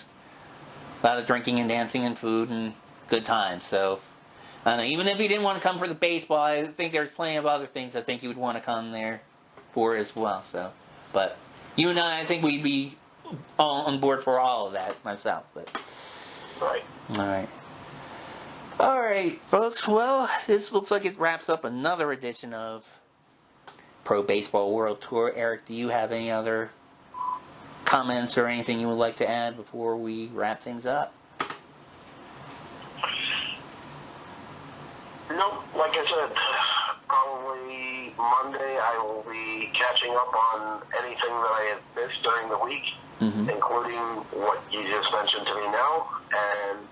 lot of drinking and dancing and food and good times. So, I don't know, even if you didn't want to come for the baseball, I think there's plenty of other things I think you would want to come there for as well. So, but you and I think we'd be all on board for all of that myself. But right. All right, folks. Well, this looks like it wraps up another edition of Pro Baseball World Tour. Eric, do you have any other comments or anything you would like to add before we wrap things up? Nope, like I said, probably Monday I will be catching up on anything that I had missed during the week, including what you just mentioned to me now, and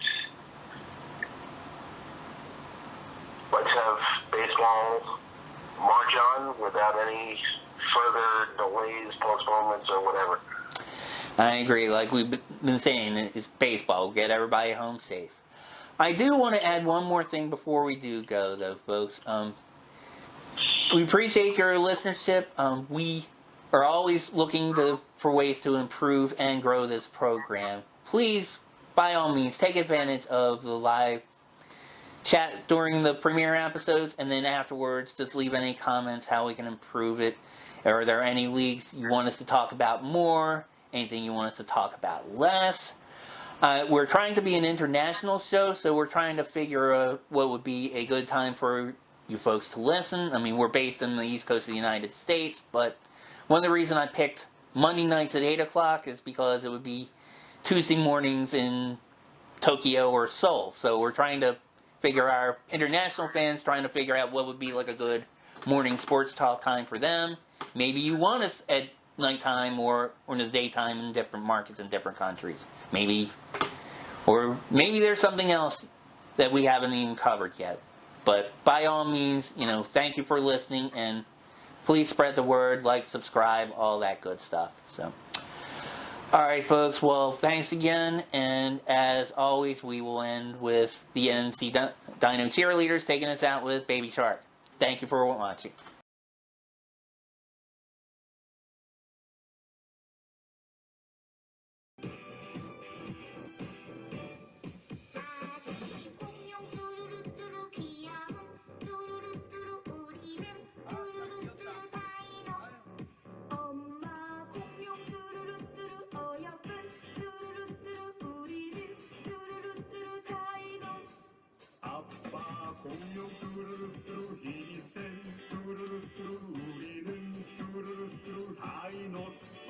let's have baseball march on without any further delays, postponements, or whatever. I agree. Like we've been saying, it's baseball. We'll get everybody home safe. I do want to add one more thing before we do go, though, folks. We appreciate your listenership. We are always looking for ways to improve and grow this program. Please, by all means, take advantage of the live chat during the premiere episodes, and then afterwards, just leave any comments how we can improve it. Are there any leagues you want us to talk about more? Anything you want us to talk about less? We're trying to be an international show, so we're trying to figure out what would be a good time for you folks to listen. I mean, we're based in the East Coast of the United States, but one of the reasons I picked Monday nights at 8 o'clock is because it would be Tuesday mornings in Tokyo or Seoul. So we're trying to figure our international fans, trying to figure out what would be like a good morning sports talk time for them. maybe you want us at nighttime or in the daytime in different markets in different countries. Maybe there's something else that we haven't even covered yet. But by all means, thank you for listening, and please spread the word, like, subscribe, all that good stuff. So, all right, folks. Well, thanks again, and as always, we will end with the NC Dino cheerleaders taking us out with Baby Shark. Thank you for watching. 공룡 뚜루루뚜루 힘이 센 뚜루루뚜루 우리는 뚜루루뚜루 다이노스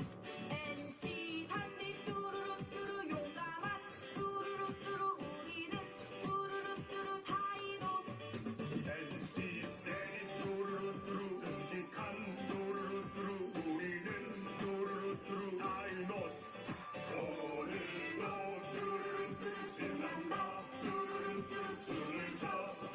NC 단디 뚜루루뚜루 용감한 뚜루루뚜루 우리는 뚜루루뚜루 다이노스 NC 세니 뚜루루뚜루 듬직한 뚜루루뚜루 우리는 뚜루루뚜루 다이노스 오늘도 뚜루루뚜루 신난다 뚜루루뚜루 춤을 춰